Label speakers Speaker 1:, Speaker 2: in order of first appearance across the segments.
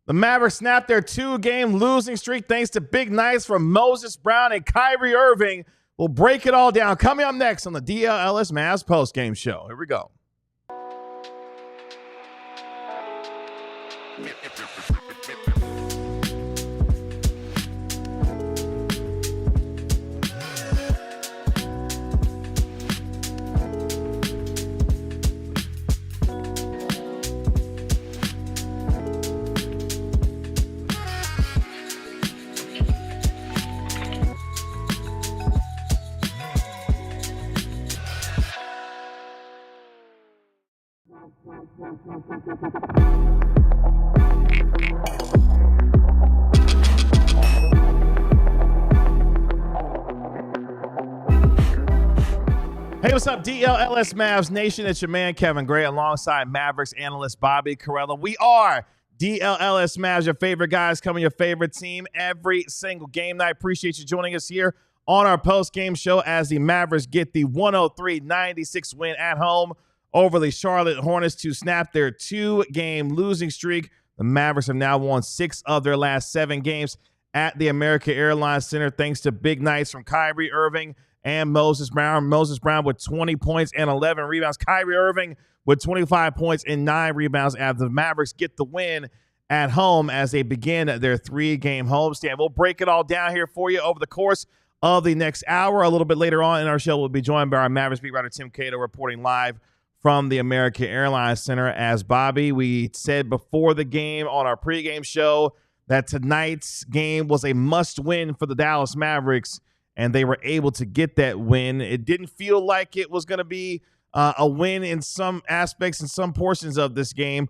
Speaker 1: The Mavericks snapped their 2-game losing streak thanks to big nights from Moses Brown and Kyrie Irving. We'll break it all down. Coming up next on the DLLS Mavs postgame show. Here we go. Hey, what's up, DLLS Mavs Nation? It's your man, Kevin Gray, alongside Mavericks analyst Bobby Carella. We are DLLS Mavs, your favorite guys, covering your favorite team every single game night. Appreciate you joining us here on our post-game show as the Mavericks get the 103-96 win at home over the Charlotte Hornets to snap their 2-game losing streak. The Mavericks have now won 6 of their last 7 games at the American Airlines Center thanks to big nights from Kyrie Irving and Moses Brown. Moses Brown with 20 points and 11 rebounds. Kyrie Irving with 25 points and 9 rebounds as the Mavericks get the win at home as they begin their 3-game homestand. We'll break it all down here for you over the course of the next hour. A little bit later on in our show, we'll be joined by our Mavericks beat writer Tim Cato reporting live from the American Airlines Center. As Bobby, we said before the game on our pregame show that tonight's game was a must-win for the Dallas Mavericks, and they were able to get that win. It didn't feel like it was going to be a win in some aspects and some portions of this game.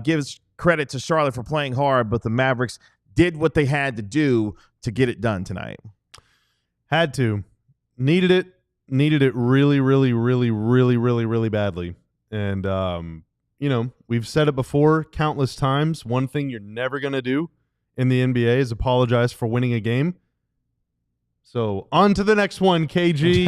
Speaker 1: Gives credit to Charlotte for playing hard, but the Mavericks did what they had to do to get it done tonight.
Speaker 2: Had to. Needed it really, really, really, really, really, really badly. And, we've said it before countless times. One thing you're never going to do in the NBA is apologize for winning a game. So on to the next one, KG.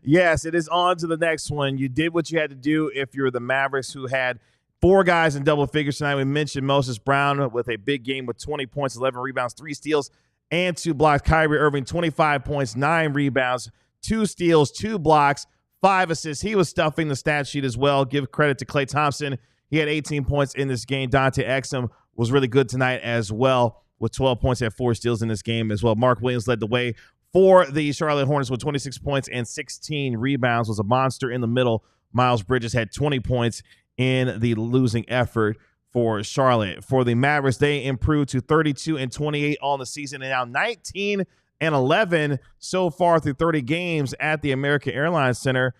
Speaker 1: Yes, it is on to the next one. You did what you had to do if you're the Mavericks, who had 4 guys in double figures tonight. We mentioned Moses Brown with a big game with 20 points, 11 rebounds, 3 steals, and 2 blocks. Kyrie Irving, 25 points, 9 rebounds, 2 steals, 2 blocks, 5 assists. He was stuffing the stat sheet as well. Give credit to Klay Thompson. He had 18 points in this game. Dante Exum was really good tonight as well, with 12 points and 4 steals in this game as well. Mark Williams led the way for the Charlotte Hornets with 26 points and 16 rebounds, was a monster in the middle. Miles Bridges had 20 points in the losing effort for Charlotte. For the Mavericks, they improved to 32-28 on the season and now 19-11 so far through 30 games at the American Airlines Center.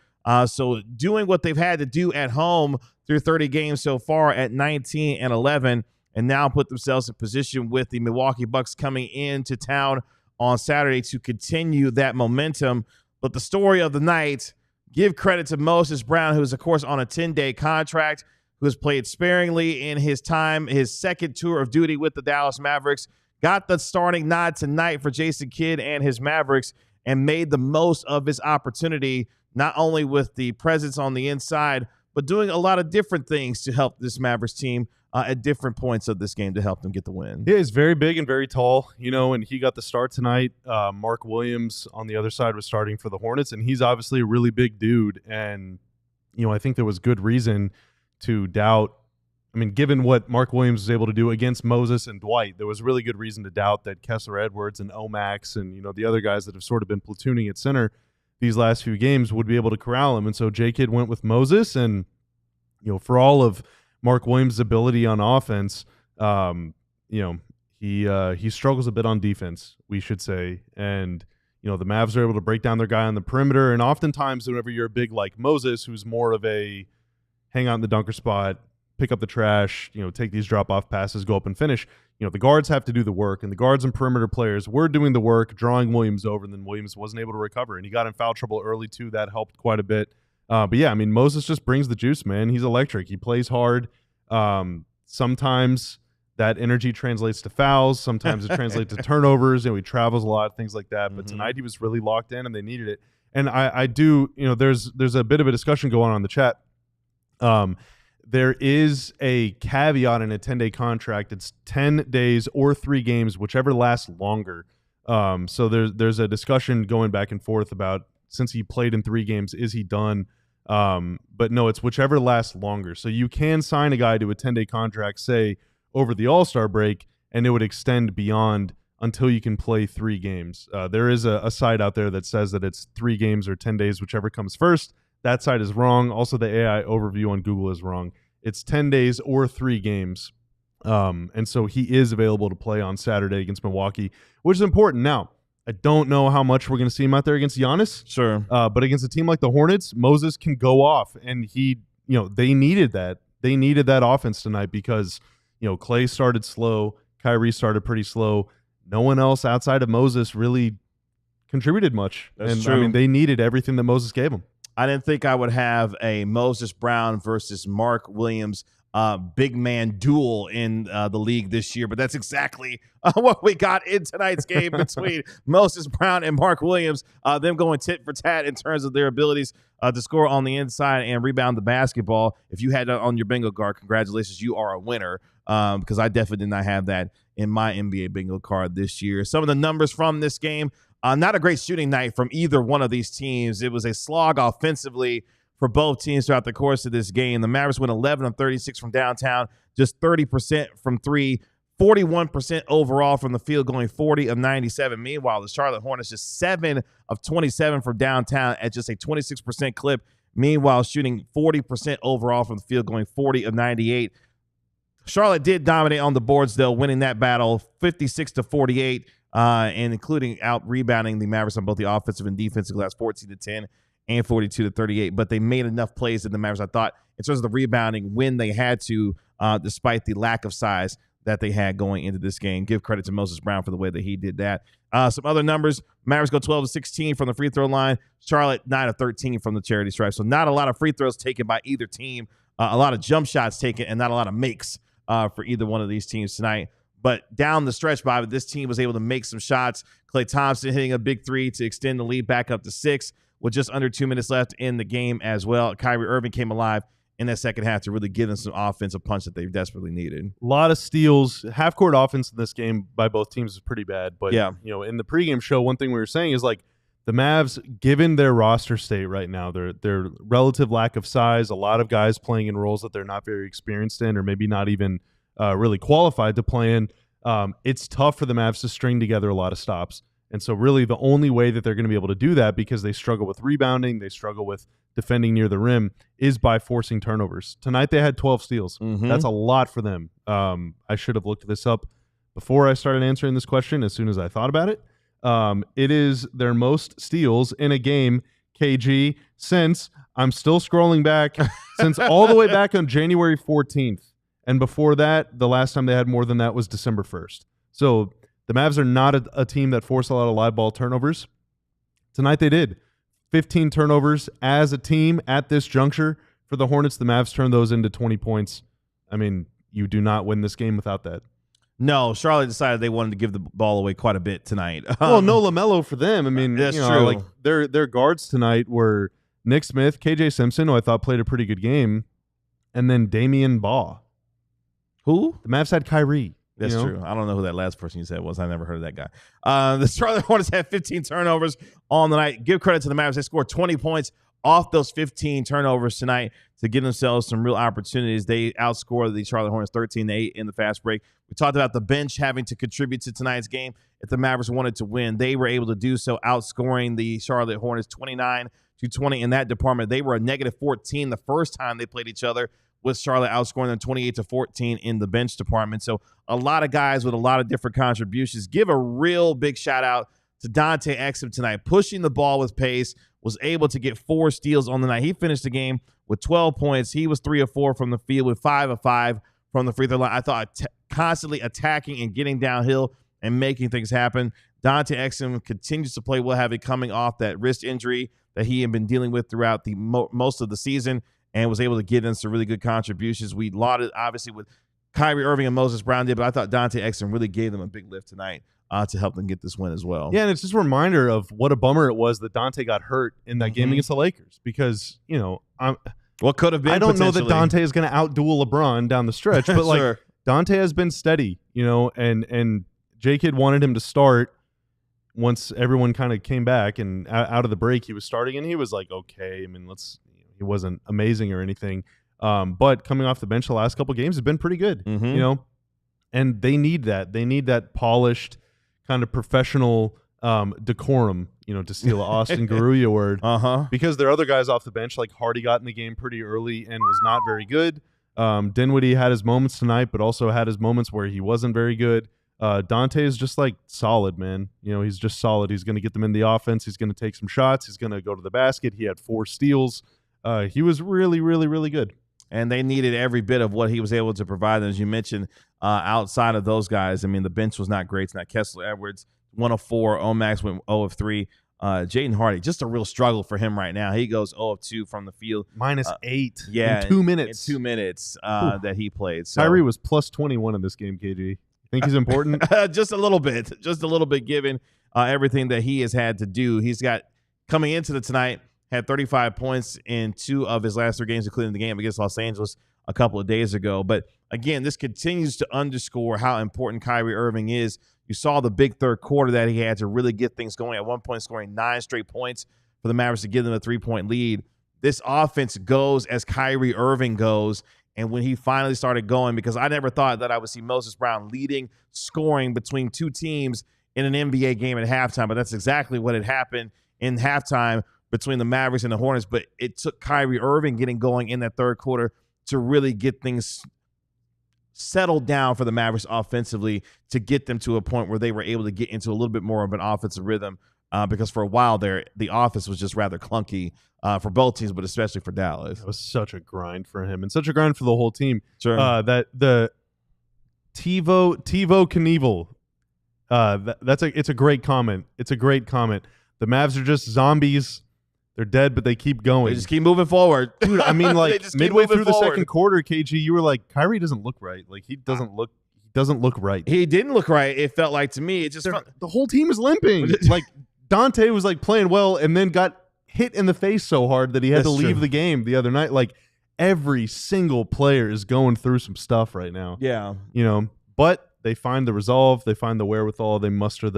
Speaker 1: So doing what they've had to do at home through 30 games so far at 19-11. And now put themselves in position with the Milwaukee Bucks coming into town on Saturday to continue that momentum. But the story of the night, give credit to Moses Brown, who is, of course, on a 10-day contract, who has played sparingly in his time, his second tour of duty with the Dallas Mavericks, got the starting nod tonight for Jason Kidd and his Mavericks, and made the most of his opportunity, not only with the presence on the inside, but doing a lot of different things to help this Mavericks team at different points of this game to help them get the win.
Speaker 2: Yeah, he's very big and very tall, and he got the start tonight. Mark Williams on the other side was starting for the Hornets, and he's obviously a really big dude. And, I think there was good reason to doubt. I mean, given what Mark Williams was able to do against Moses and Dwight, there was really good reason to doubt that Kessler Edwards and Omax and, the other guys that have sort of been platooning at center these last few games would be able to corral him. And so J-Kid went with Moses, and, for all of Mark Williams' ability on offense, he struggles a bit on defense, we should say. And, the Mavs are able to break down their guy on the perimeter. And oftentimes, whenever you're a big like Moses, who's more of a hang out in the dunker spot, pick up the trash, take these drop-off passes, go up and finish, the guards have to do the work. And the guards and perimeter players were doing the work, drawing Williams over, and then Williams wasn't able to recover. And he got in foul trouble early, too. That helped quite a bit. But yeah, I mean, Moses just brings the juice, man. He's electric. He plays hard. Sometimes that energy translates to fouls. Sometimes it translates to turnovers. He travels a lot, things like that. But tonight he was really locked in, and they needed it. And I do, there's a bit of a discussion going on in the chat. There is a caveat in a 10-day contract. It's 10 days or 3 games, whichever lasts longer. So there's a discussion going back and forth about, since he played in 3 games, is he done? But no, it's whichever lasts longer. So you can sign a guy to a 10-day contract, say, over the All-Star break, and it would extend beyond until you can play 3 games. There is a site out there that says that it's 3 games or 10 days, whichever comes first. That site is wrong. Also, the AI overview on Google is wrong. It's 10 days or 3 games. And so he is available to play on Saturday against Milwaukee, which is important. Now, I don't know how much we're going to see him out there against Giannis.
Speaker 1: Sure.
Speaker 2: But against a team like the Hornets, Moses can go off, and they needed that. They needed that offense tonight because, Klay started slow. Kyrie started pretty slow. No one else outside of Moses really contributed much.
Speaker 1: That's
Speaker 2: and
Speaker 1: true.
Speaker 2: I mean, they needed everything that Moses gave them.
Speaker 1: I didn't think I would have a Moses Brown versus Mark Williams big man duel in the league this year, but that's exactly what we got in tonight's game between Moses Brown and Mark Williams, them going tit for tat in terms of their abilities to score on the inside and rebound the basketball. If you had that on your bingo card, congratulations, you are a winner, because I definitely did not have that in my NBA bingo card this year. Some of the numbers from this game, not a great shooting night from either one of these teams. It was a slog offensively for both teams throughout the course of this game. The Mavericks went 11 of 36 from downtown, just 30% from 3, 41% overall from the field, going 40 of 97. Meanwhile, the Charlotte Hornets just 7 of 27 from downtown at just a 26% clip. Meanwhile, shooting 40% overall from the field, going 40 of 98. Charlotte did dominate on the boards, though, winning that battle 56-48, and including out-rebounding the Mavericks on both the offensive and defensive glass, 14-10 and 42-38. But they made enough plays in the Mavericks, I thought, in terms of the rebounding when they had to, despite the lack of size that they had going into this game. Give credit to Moses Brown for the way that he did that. Some other numbers, Mavericks go 12 of 16 from the free throw line. Charlotte 9 of 13 from the charity stripe. So not a lot of free throws taken by either team. A lot of jump shots taken and not a lot of makes for either one of these teams tonight. But down the stretch, Bobby, this team was able to make some shots. Klay Thompson hitting a big 3 to extend the lead back up to 6 with just under 2 minutes left in the game as well. Kyrie Irving came alive in that second half to really give them some offensive punch that they desperately needed.
Speaker 2: A lot of steals. Half-court offense in this game by both teams is pretty bad. But,
Speaker 1: yeah,
Speaker 2: in the pregame show, one thing we were saying is, the Mavs, given their roster state right now, their relative lack of size, a lot of guys playing in roles that they're not very experienced in or maybe not even really qualified to play in, it's tough for the Mavs to string together a lot of stops. And so really the only way that they're going to be able to do that, because they struggle with rebounding, they struggle with defending near the rim, is by forcing turnovers. Tonight they had 12 steals.
Speaker 1: Mm-hmm.
Speaker 2: That's a lot for them. I should have looked this up before I started answering this question as soon as I thought about it. It is their most steals in a game, KG, since, I'm still scrolling back, since all the way back on January 14th. And before that, the last time they had more than that was December 1st. So the Mavs are not a team that force a lot of live ball turnovers. Tonight they did. 15 turnovers as a team at this juncture. For the Hornets, the Mavs turned those into 20 points. I mean, you do not win this game without that.
Speaker 1: No, Charlotte decided they wanted to give the ball away quite a bit tonight.
Speaker 2: Well, no LaMelo for them. I mean,
Speaker 1: that's true.
Speaker 2: Their guards tonight were Nick Smith, KJ Simpson, who I thought played a pretty good game, and then Damian Baugh.
Speaker 1: Who?
Speaker 2: The Mavs had Kyrie.
Speaker 1: That's true. I don't know who that last person you said was. I never heard of that guy. The Charlotte Hornets had 15 turnovers on the night. Give credit to the Mavs. They scored 20 points off those 15 turnovers tonight to give themselves some real opportunities. They outscored the Charlotte Hornets 13-8 in the fast break. We talked about the bench having to contribute to tonight's game. If the Mavericks wanted to win, they were able to do so, outscoring the Charlotte Hornets 29-20 in that department. They were a -14 the first time they played each other, with Charlotte outscoring them 28-14 in the bench department. So a lot of guys with a lot of different contributions. Give a real big shout out to Dante Exum tonight, pushing the ball with pace, was able to get 4 steals on the night. He finished the game with 12 points. He was 3 of 4 from the field with 5 of 5 from the free throw line. I thought constantly attacking and getting downhill and making things happen. Dante Exum continues to play well, having coming off that wrist injury that he had been dealing with throughout the most of the season, and was able to get in some really good contributions. We lauded, obviously, with Kyrie Irving and Moses Brown did, but I thought Dante Exum really gave them a big lift tonight to help them get this win as well.
Speaker 2: Yeah, and it's just a reminder of what a bummer it was that Dante got hurt in that game against the Lakers, because,
Speaker 1: What could have been?
Speaker 2: I don't know that
Speaker 1: potentially.
Speaker 2: Dante is going to outduel LeBron down the stretch, but like
Speaker 1: Sure.
Speaker 2: Dante has been steady, and J-Kid wanted him to start once everyone kind of came back and out of the break he was starting, and he was like, okay. I mean, he wasn't amazing or anything, but coming off the bench the last couple of games has been pretty good, and they need that. They need that polished kind of professional decorum, to steal an Austin Garuya word, because there are other guys off the bench, like Hardy got in the game pretty early and was not very good. Dinwiddie had his moments tonight, but also had his moments where he wasn't very good. Dante is just like solid, man. He's just solid. He's going to get them in the offense. He's going to take some shots. He's going to go to the basket. He had 4 steals. He was really, really, really good.
Speaker 1: And they needed every bit of what he was able to provide. And as you mentioned, outside of those guys, I mean, the bench was not great tonight. Kessler Edwards, 1 of 4. Omax went 0 of 3. Jaden Hardy, just a real struggle for him right now. He goes 0 of 2 from the field.
Speaker 2: -8
Speaker 1: in
Speaker 2: 2 minutes.
Speaker 1: In 2 minutes that he played. So,
Speaker 2: Kyrie was plus 21 in this game, KG. Think he's important?
Speaker 1: Just a little bit given everything that he has had to do. He's got, coming into tonight, had 35 points in 2 of his last 3 games, including the game against Los Angeles a couple of days ago. But again, this continues to underscore how important Kyrie Irving is. You saw the big third quarter that he had to really get things going. At one point, scoring 9 straight points for the Mavericks to give them a 3-point lead. This offense goes as Kyrie Irving goes. And when he finally started going, because I never thought that I would see Moses Brown leading scoring between 2 teams in an NBA game at halftime, but that's exactly what had happened in halftime between the Mavericks and the Hornets. But it took Kyrie Irving getting going in that third quarter to really get things settled down for the Mavericks offensively, to get them to a point where they were able to get into a little bit more of an offensive rhythm, because for a while there, the offense was just rather clunky for both teams, but especially for Dallas.
Speaker 2: It was such a grind for him and such a grind for the whole team.
Speaker 1: Sure.
Speaker 2: That the TiVo Knievel, it's a great comment. It's a great comment. The Mavs are just zombies. They're dead, but they keep going.
Speaker 1: They just keep moving forward.
Speaker 2: Dude, I mean, like midway through the second quarter, KG, you were like, Kyrie doesn't look right. Like he doesn't look right.
Speaker 1: He didn't look right. It felt like to me, it just
Speaker 2: the whole team is limping. Like Dante was like playing well and then got hit in the face so hard that he had to leave the game the other night. Like every single player is going through some stuff right now.
Speaker 1: Yeah.
Speaker 2: But they find the resolve, they find the wherewithal, they muster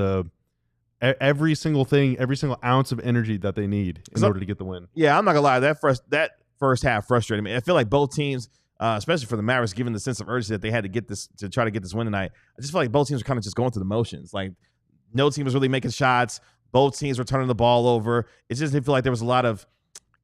Speaker 2: every single thing, every single ounce of energy that they need in order to get the win.
Speaker 1: Yeah, I'm not gonna lie. That first half frustrated me. I feel like both teams, especially for the Mavericks, given the sense of urgency that they had to try to get this win tonight, I just feel like both teams were kind of just going through the motions. Like no team was really making shots. Both teams were turning the ball over. It just didn't feel like there was a lot of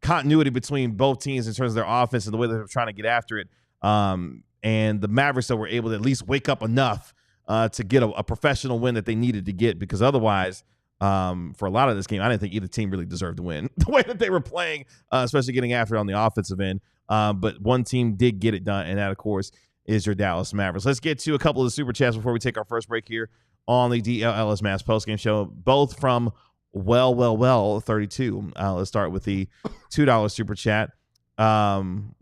Speaker 1: continuity between both teams in terms of their offense and the way they were trying to get after it. And the Mavericks were able to at least wake up enough to get a professional win that they needed to get, because otherwise, for a lot of this game, I didn't think either team really deserved to win the way that they were playing, especially getting after it on the offensive end. But one team did get it done, and that, of course, is your Dallas Mavericks. Let's get to a couple of the super chats before we take our first break here on the DLLS Mavs postgame show, both from well 32. Let's start with the $2 super chat.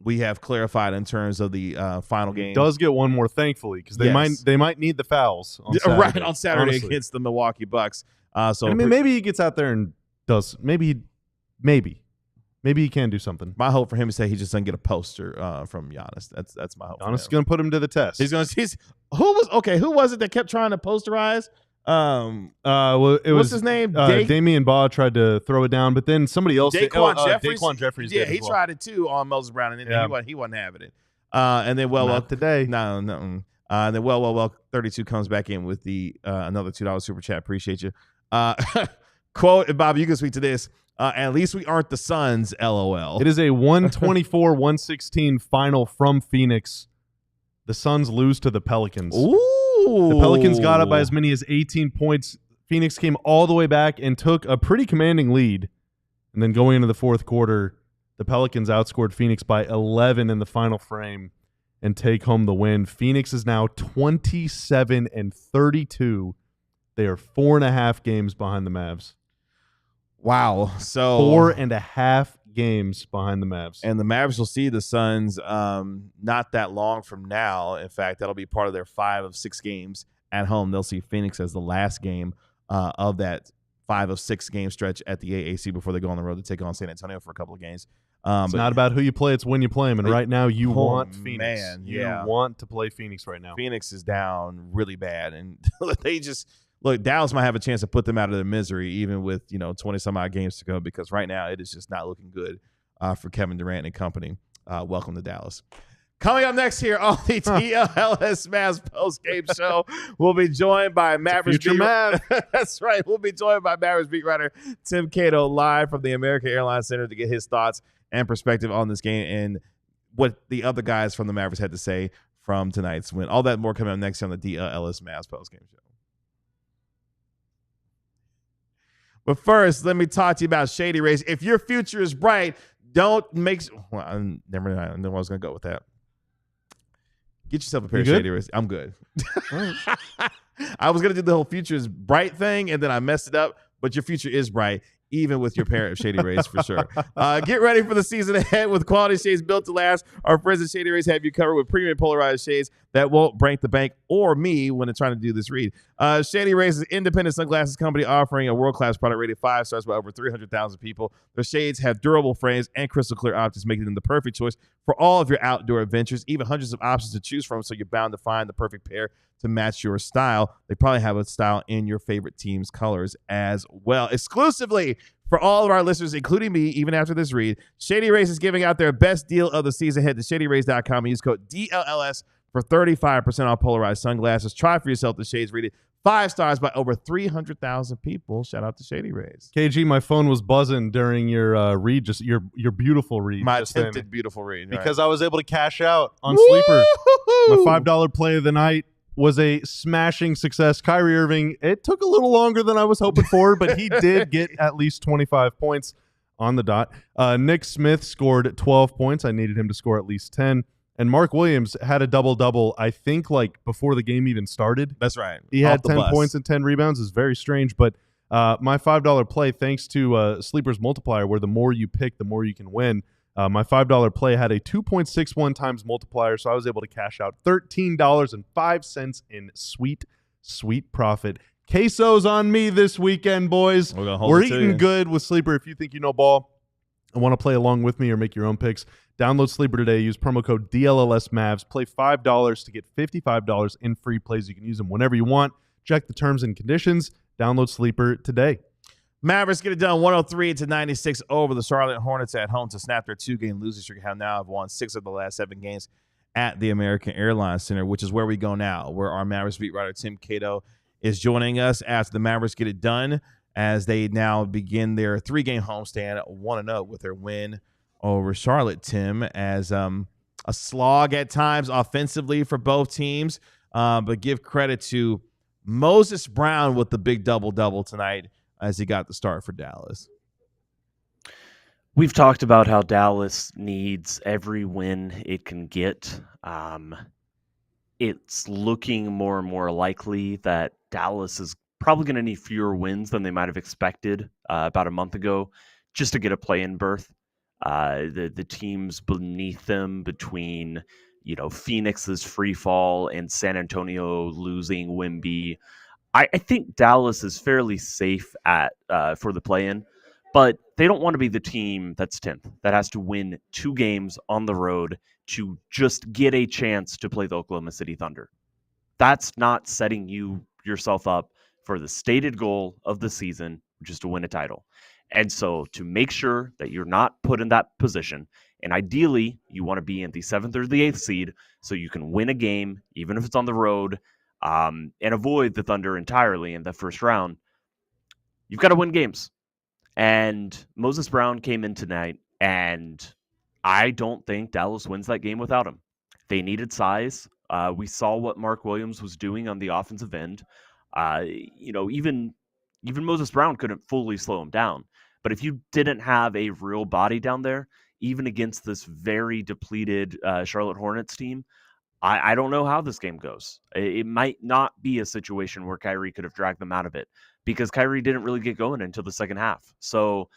Speaker 1: We have clarified in terms of the final game.
Speaker 2: It does get one more, thankfully, because they might need the fouls on Saturday.
Speaker 1: Right, on Saturday against the Milwaukee Bucks. So
Speaker 2: I mean, maybe he gets out there and does. Maybe he can do something.
Speaker 1: My hope for him is that he just doesn't get a poster from Giannis. That's my hope.
Speaker 2: Giannis is going to put him to the test.
Speaker 1: Who was it that kept trying to posterize?
Speaker 2: What's
Speaker 1: his name?
Speaker 2: Damian Baugh tried to throw it down, but then somebody else.
Speaker 1: Daquan
Speaker 2: Jeffries.
Speaker 1: Yeah, he tried it too on Moses Brown, and then he wasn't having it. And then
Speaker 2: not today.
Speaker 1: No. And then 32 comes back in with the another $2 super chat. Appreciate you. Quote, Bob, you can speak to this. At least we aren't the Suns, LOL.
Speaker 2: It is a 124-116 final from Phoenix. The Suns lose to the Pelicans.
Speaker 1: Ooh.
Speaker 2: The Pelicans got up by as many as 18 points. Phoenix came all the way back and took a pretty commanding lead. And then going into the fourth quarter, the Pelicans outscored Phoenix by 11 in the final frame and take home the win. Phoenix is now 27-32. They are 4.5 games behind the Mavs.
Speaker 1: Wow. So
Speaker 2: 4.5 games behind the Mavs.
Speaker 1: And the Mavs will see the Suns not that long from now. In fact, that'll be part of their 5 of 6 games at home. They'll see Phoenix as the last game of that 5 of 6 game stretch at the AAC before they go on the road to take on San Antonio for a couple of games.
Speaker 2: It's not about who you play; it's when you play them. And right now, you want Phoenix.
Speaker 1: Man,
Speaker 2: you want to play Phoenix right now.
Speaker 1: Phoenix is down really bad, and they just look. Dallas might have a chance to put them out of their misery, even with 20 some odd games to go, because right now it is just not looking good for Kevin Durant and company. Welcome to Dallas. Coming up next here on the DLLS Mavs post-game show, we'll be joined by Mavericks
Speaker 2: future Mav.
Speaker 1: That's right. We'll be joined by Mavericks beat writer Tim Cato live from the American Airlines Center to get his thoughts and perspective on this game and what the other guys from the Mavericks had to say from tonight's win. All that more coming up next on the DLLS Mavs post-game show. But first, let me talk to you about Shady Rays. If your future is bright, don't make – well, never mind. I know I was going to go with that. Get yourself a pair of Shady Rays. I'm good. I was going to do the whole future is bright thing, and then I messed it up. But your future is bright, even with your pair of Shady Rays for sure. Get ready for the season ahead with quality shades built to last. Our friends at Shady Rays have you covered with premium polarized shades that won't break the bank or me when they're trying to do this read. Shady Rays is an independent sunglasses company offering a world-class product rated 5 stars by over 300,000 people. Their shades have durable frames and crystal clear optics, making them the perfect choice for all of your outdoor adventures. Even hundreds of options to choose from, so you're bound to find the perfect pair to match your style. They probably have a style in your favorite team's colors as well. Exclusively for all of our listeners, including me, even after this read, Shady Rays is giving out their best deal of the season. Head to shadyrays.com and use code DLLS for 35% off polarized sunglasses. Try for yourself the shades rated 5 stars by over 300,000 people. Shout out to Shady Rays.
Speaker 2: KG, my phone was buzzing during your read, just your beautiful read.
Speaker 1: My attempted beautiful read.
Speaker 2: Because I was able to cash out on Sleeper. My $5 play of the night was a smashing success. Kyrie Irving, it took a little longer than I was hoping for, but he did get at least 25 points on the dot. Nick Smith scored 12 points. I needed him to score at least 10. And Mark Williams had a double-double, I think, like before the game even started.
Speaker 1: That's right.
Speaker 2: He had 10 points and 10 rebounds. It's very strange, but my $5 play, thanks to Sleeper's multiplier, where the more you pick, the more you can win, my $5 play had a 2.61 times multiplier, so I was able to cash out $13.05 in sweet, sweet profit. Queso's on me this weekend, boys. We're eating good with Sleeper. If you think you know ball and want to play along with me or make your own picks, download Sleeper today. Use promo code DLLS Mavs. Play $5 to get $55 in free plays. You can use them whenever you want. Check the terms and conditions. Download Sleeper today.
Speaker 1: Mavericks get it done 103-96 over the Charlotte Hornets at home to snap their 2-game losing streak. Now have won 6 of the last 7 games at the American Airlines Center, which is where we go now, where our Mavericks beat writer Tim Cato is joining us after the Mavericks get it done as they now begin their 3-game homestand 1-0 with their win over Charlotte, Tim, as a slog at times offensively for both teams, but give credit to Moses Brown with the big double-double tonight as he got the start for Dallas.
Speaker 3: We've talked about how Dallas needs every win it can get. It's looking more and more likely that Dallas is probably going to need fewer wins than they might have expected about a month ago just to get a play-in berth. The teams beneath them, between Phoenix's free fall and San Antonio losing Wemby, I think Dallas is fairly safe at for the play-in, but they don't want to be the team that's 10th, that has to win 2 games on the road to just get a chance to play the Oklahoma City Thunder. That's not setting yourself up for the stated goal of the season, which is to win a title. And so to make sure that you're not put in that position, and ideally you want to be in the 7th or the 8th seed so you can win a game, even if it's on the road, and avoid the Thunder entirely in the first round, you've got to win games. And Moses Brown came in tonight, and I don't think Dallas wins that game without him. They needed size. We saw what Mark Williams was doing on the offensive end. Even Moses Brown couldn't fully slow him down. But if you didn't have a real body down there, even against this very depleted Charlotte Hornets team, I don't know how this game goes. It might not be a situation where Kyrie could have dragged them out of it, because Kyrie didn't really get going until the second half. So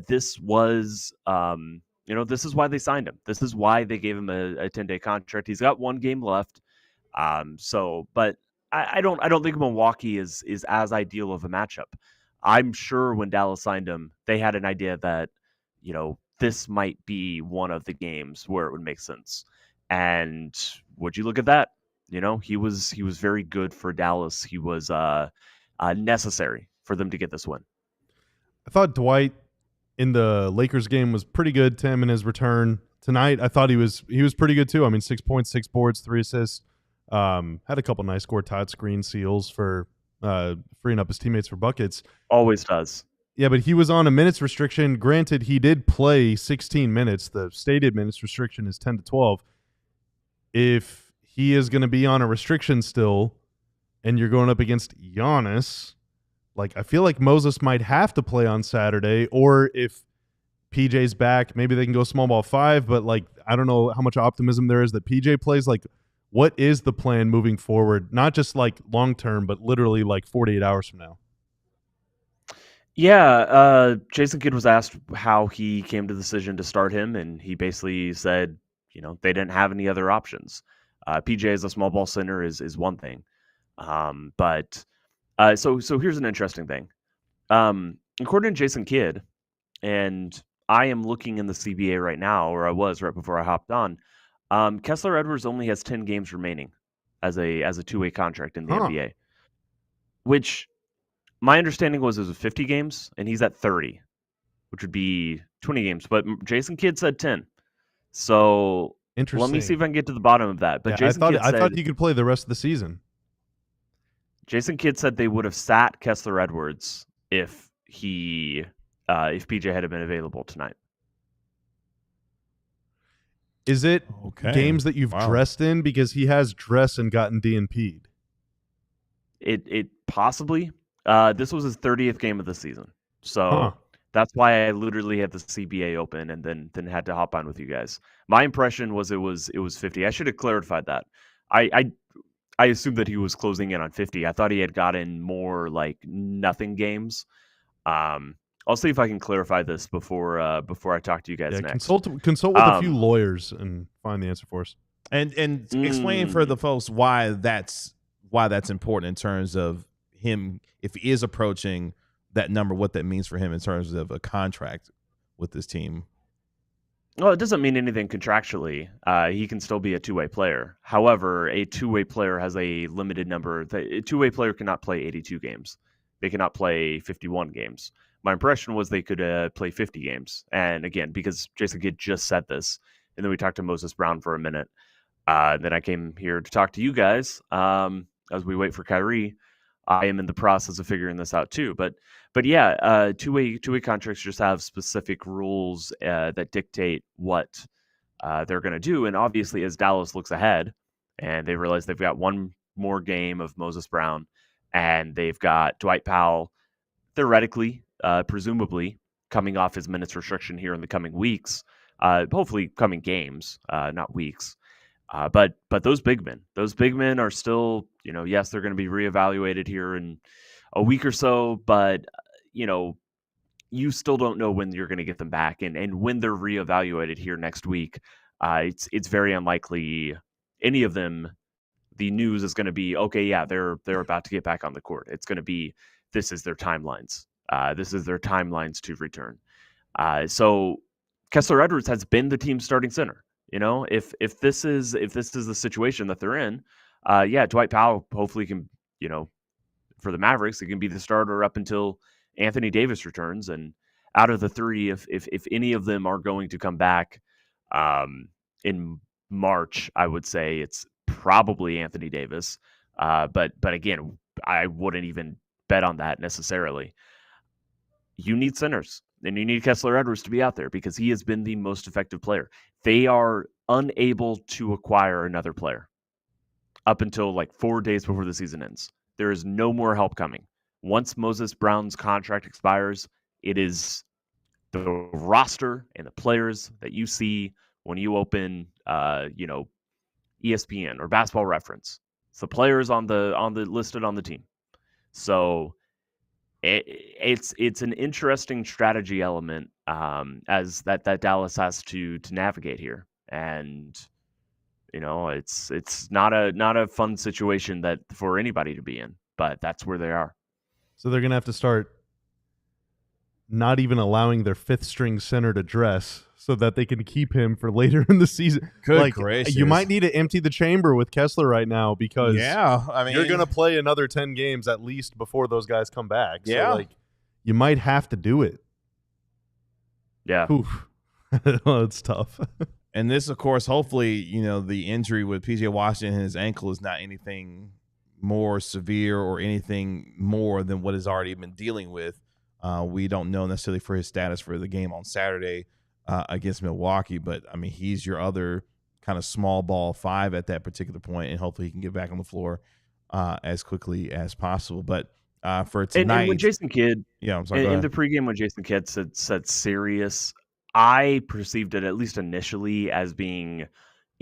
Speaker 3: this was, this is why they signed him. This is why they gave him a 10-day contract. He's got 1 game left. But I don't think Milwaukee is as ideal of a matchup. I'm sure when Dallas signed him, they had an idea that, this might be one of the games where it would make sense. And would you look at that? He was very good for Dallas. He was necessary for them to get this win.
Speaker 2: I thought Dwight in the Lakers game was pretty good. Tim in his return tonight, I thought he was pretty good too. I mean, 6 points, 6 boards, 3 assists. Had a couple nice court-tied screen seals for freeing up his teammates for buckets.
Speaker 3: Always does.
Speaker 2: Yeah, but he was on a minutes restriction. Granted, he did play 16 minutes. The stated minutes restriction is 10 to 12. If he is going to be on a restriction still, and you're going up against Giannis, like I feel like Moses might have to play on Saturday, or if PJ's back, maybe they can go small ball 5, but like I don't know how much optimism there is that PJ plays. Like, what is the plan moving forward? Not just like long term, but literally like 48 hours from now.
Speaker 3: Yeah, Jason Kidd was asked how he came to the decision to start him, and he basically said, they didn't have any other options. PJ as a small ball center is one thing, but so here's an interesting thing. According to Jason Kidd, and I am looking in the CBA right now, or I was right before I hopped on. Kessler Edwards only has 10 games remaining as a two-way contract in the NBA, which my understanding was it was 50 games, and he's at 30, which would be 20 games. But Jason Kidd said 10. So let me see if I can get to the bottom of that. But
Speaker 2: yeah,
Speaker 3: Jason
Speaker 2: I thought he could play the rest of the season.
Speaker 3: Jason Kidd said they would have sat Kessler Edwards if PJ had been available tonight.
Speaker 2: Is it games that you've dressed in? Because he has dressed and gotten DNP'd.
Speaker 3: It possibly. This was his 30th game of the season. So that's why I literally had the CBA open and then had to hop on with you guys. My impression was it was 50. I should have clarified that. I assumed that he was closing in on 50. I thought he had gotten more like nothing games. I'll see if I can clarify this before I talk to you guys next.
Speaker 2: Consult with a few lawyers and find the answer for us.
Speaker 1: And explain for the folks why that's important in terms of him, if he is approaching that number, what that means for him in terms of a contract with this team.
Speaker 3: Well, it doesn't mean anything contractually. He can still be a two-way player. However, a two-way player has a limited number. A two-way player cannot play 82 games. They cannot play 51 games. My impression was they could play 50 games. And again, because Jason Kidd just said this, and then we talked to Moses Brown for a minute. Then I came here to talk to you guys as we wait for Kyrie. I am in the process of figuring this out too. But yeah, two-way contracts just have specific rules that dictate what they're going to do. And obviously, as Dallas looks ahead and they realize they've got one more game of Moses Brown and they've got Dwight Powell, theoretically, presumably, coming off his minutes restriction here in the coming weeks, hopefully coming games, not weeks. But those big men are still, yes, they're going to be reevaluated here in a week or so, but you still don't know when you're going to get them back, and when they're reevaluated here next week, it's very unlikely any of them. The news is going to be, okay, yeah, they're about to get back on the court. It's going to be, this is their timelines. This is their timelines to return. So Kessler Edwards has been the team's starting center. If this is the situation that they're in, Dwight Powell hopefully can, for the Mavericks, it can be the starter up until Anthony Davis returns. And out of the three, if any of them are going to come back in March, I would say it's probably Anthony Davis. But again, I wouldn't even bet on that necessarily. You need centers, and you need Kessler Edwards to be out there because he has been the most effective player. They are unable to acquire another player up until like 4 days before the season ends. There is no more help coming. Once Moses Brown's contract expires, it is the roster and the players that you see when you open, ESPN or Basketball Reference. It's the players on the listed on the team. So it's an interesting strategy element as that Dallas has to navigate here, and it's not a fun situation that for anybody to be in, but that's where they are.
Speaker 2: So they're gonna have to start not even allowing their 5th string center to dress so that they can keep him for later in the season.
Speaker 1: Good gracious.
Speaker 2: You might need to empty the chamber with Kessler right now because
Speaker 1: I mean,
Speaker 2: you're going to play another 10 games at least before those guys come back.
Speaker 1: Yeah.
Speaker 2: So, you might have to do it.
Speaker 3: Yeah.
Speaker 2: Oof. It's tough.
Speaker 1: And this, of course, hopefully, the injury with PJ Washington and his ankle is not anything more severe or anything more than what has already been dealing with. We don't know necessarily for his status for the game on Saturday against Milwaukee, but I mean, he's your other kind of small ball 5 at that particular point, and hopefully he can get back on the floor as quickly as possible. But for tonight,
Speaker 3: and when Jason Kidd,
Speaker 1: I'm sorry,
Speaker 3: in the pregame when Jason Kidd said serious, I perceived it at least initially as being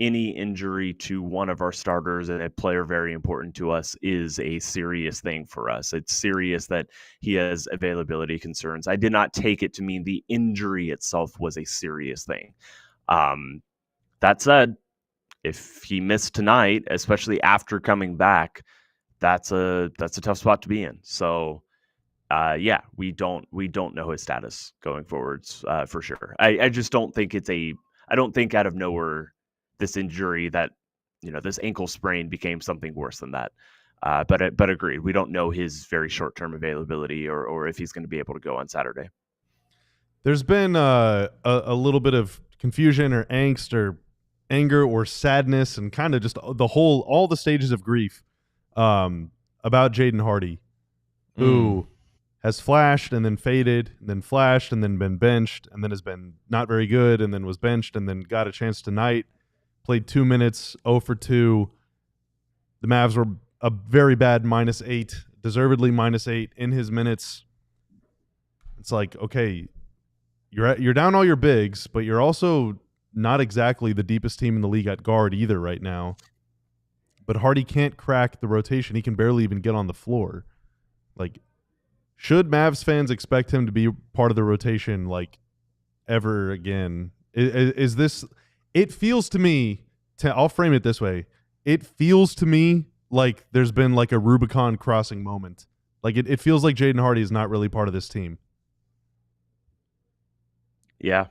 Speaker 3: any injury to one of our starters and a player very important to us is a serious thing for us. It's serious that he has availability concerns. I did not take it to mean the injury itself was a serious thing. That said, if he missed tonight, especially after coming back, that's a tough spot to be in. So we don't know his status going forwards for sure. I just don't think I don't think out of nowhere this injury that, this ankle sprain became something worse than that. But agreed, we don't know his very short-term availability or if he's going to be able to go on Saturday.
Speaker 2: There's been a little bit of confusion or angst or anger or sadness and kind of just all the stages of grief about Jaden Hardy, who has flashed and then faded and then flashed and then been benched and then has been not very good and then was benched and then got a chance tonight. Played 2 minutes, 0 for 2. The Mavs were a very bad -8, deservedly -8 in his minutes. It's like, okay, you're down all your bigs, but you're also not exactly the deepest team in the league at guard either right now. But Hardy can't crack the rotation. He can barely even get on the floor. Should Mavs fans expect him to be part of the rotation ever again? Is this? It feels to me, I'll frame it this way. It feels to me like there's been a Rubicon crossing moment. It feels like Jaden Hardy is not really part of this team.
Speaker 3: Yeah.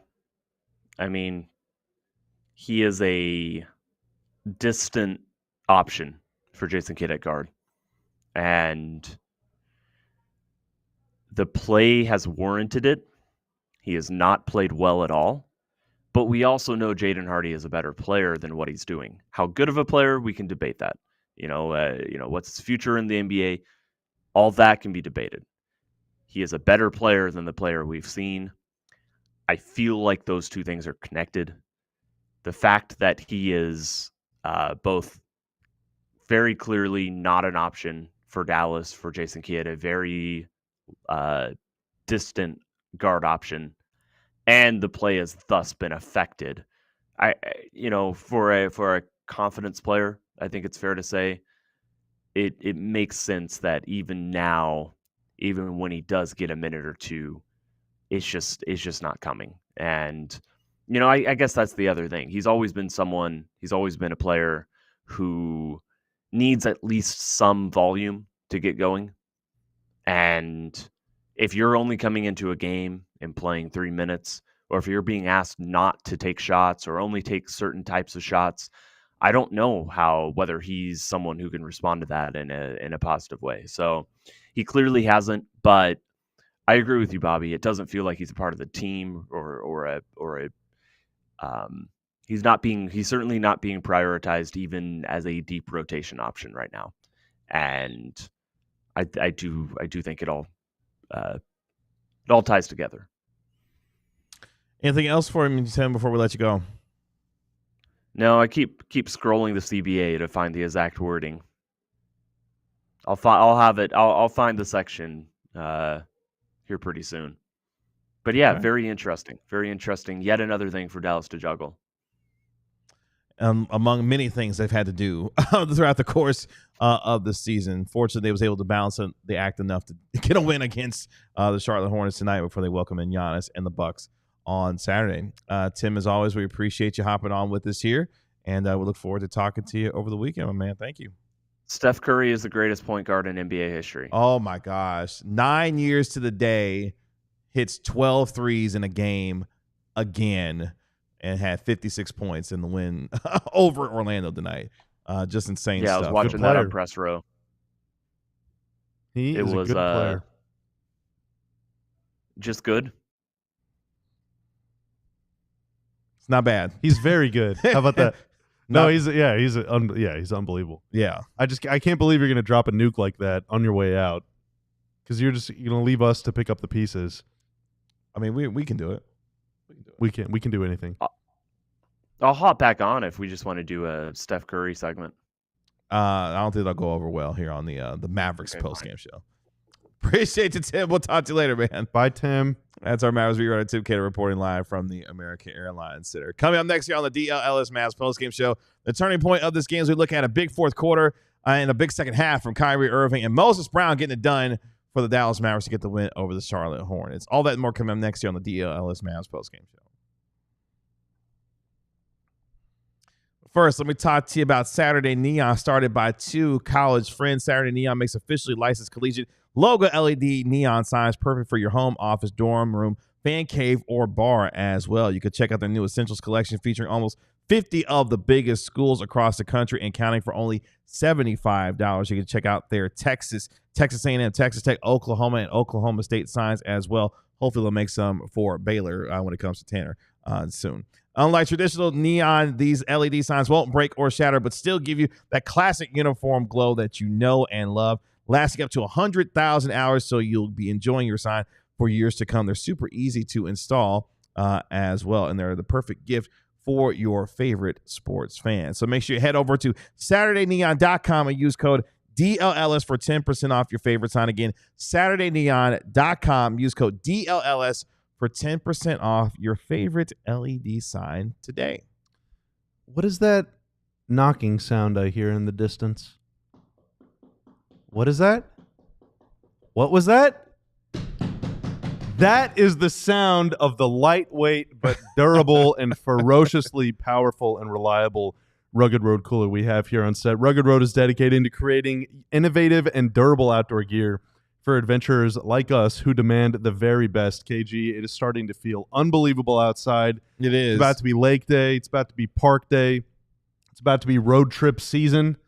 Speaker 3: I mean, he is a distant option for Jason Kidd at guard. And the play has warranted it. He has not played well at all. But we also know Jaden Hardy is a better player than what he's doing. How good of a player, we can debate that. What's his future in the NBA? All that can be debated. He is a better player than the player we've seen. I feel like those two things are connected. The fact that he is both very clearly not an option for Dallas, for Jason Kidd, a very distant guard option, and the play has thus been affected. For a confidence player, I think it's fair to say it makes sense that even now, even when he does get a minute or two, it's just not coming. And I guess that's the other thing. He's always been a player who needs at least some volume to get going. And if you're only coming into a game and playing 3 minutes, or if you're being asked not to take shots or only take certain types of shots, I don't know whether he's someone who can respond to that in a positive way. So he clearly hasn't, but I agree with you, Bobby. It doesn't feel like he's a part of the team he's certainly not being prioritized even as a deep rotation option right now. And I do think it all ties together.
Speaker 1: Anything else for him, Tim, before we let you go?
Speaker 3: No, I keep scrolling the CBA to find the exact wording. I'll have it. I'll find the section here pretty soon. But yeah, okay. Very interesting. Very interesting. Yet another thing for Dallas to juggle.
Speaker 1: Among many things they've had to do throughout the course of the season. Fortunately, they was able to balance the act enough to get a win against the Charlotte Hornets tonight before they welcome in Giannis and the Bucks on Saturday. Tim, as always, we appreciate you hopping on with us here, and we look forward to talking to you over the weekend, my man. Thank you.
Speaker 3: Steph Curry is the greatest point guard in NBA history.
Speaker 1: Oh, my gosh. 9 years to the day hits 12 threes in a game again and had 56 points in the win over Orlando tonight. Just insane stuff.
Speaker 3: I was watching that on press row.
Speaker 2: He is a good player.
Speaker 3: Just good.
Speaker 1: It's not bad.
Speaker 2: He's very good. How about that? No, he's unbelievable.
Speaker 1: Yeah.
Speaker 2: I can't believe you're going to drop a nuke like that on your way out, because you're going to leave us to pick up the pieces.
Speaker 1: I mean, we can do it.
Speaker 2: We can do anything.
Speaker 3: I'll hop back on if we just want to do a Steph Curry segment.
Speaker 1: I don't think that'll go over well here on the Mavericks postgame show. Appreciate you, Tim. We'll talk to you later, man.
Speaker 2: Bye, Tim.
Speaker 1: That's our Mavericks beat writer, Tim Cato, reporting live from the American Airlines Center. Coming up next year on the DLLS Mavs postgame show, the turning point of this game is we look at a big fourth quarter and a big second half from Kyrie Irving and Moses Brown getting it done for the Dallas Mavericks to get the win over the Charlotte Hornets. All that and more coming up next year on the DLLS Mavs postgame show. First, let me talk to you about Saturday Neon, started by two college friends. Saturday Neon makes officially licensed collegiate logo LED neon signs, perfect for your home, office, dorm room, fan cave, or bar as well. You can check out their new Essentials collection featuring almost 50 of the biggest schools across the country and counting for only $75. You can check out their Texas A&M, Texas Tech, Oklahoma, and Oklahoma State signs as well. Hopefully they'll make some for Baylor when it comes to Tanner soon. Unlike traditional neon, these LED signs won't break or shatter, but still give you that classic uniform glow that you know and love, lasting up to 100,000 hours, so you'll be enjoying your sign for years to come. They're super easy to install as well, and they're the perfect gift for your favorite sports fans. So make sure you head over to SaturdayNeon.com and use code DLLS for 10% off your favorite sign. Again, SaturdayNeon.com. Use code DLLS for 10% off your favorite LED sign today.
Speaker 2: What is that knocking sound I hear in the distance? What is that? What was that? That is the sound of the lightweight but durable and ferociously powerful and reliable Rugged Road cooler we have here on set. Rugged Road is dedicated to creating innovative and durable outdoor gear for adventurers like us who demand the very best. KG, it is starting to feel unbelievable outside.
Speaker 1: It is.
Speaker 2: It's about to be lake day. It's about to be park day. It's about to be road trip season.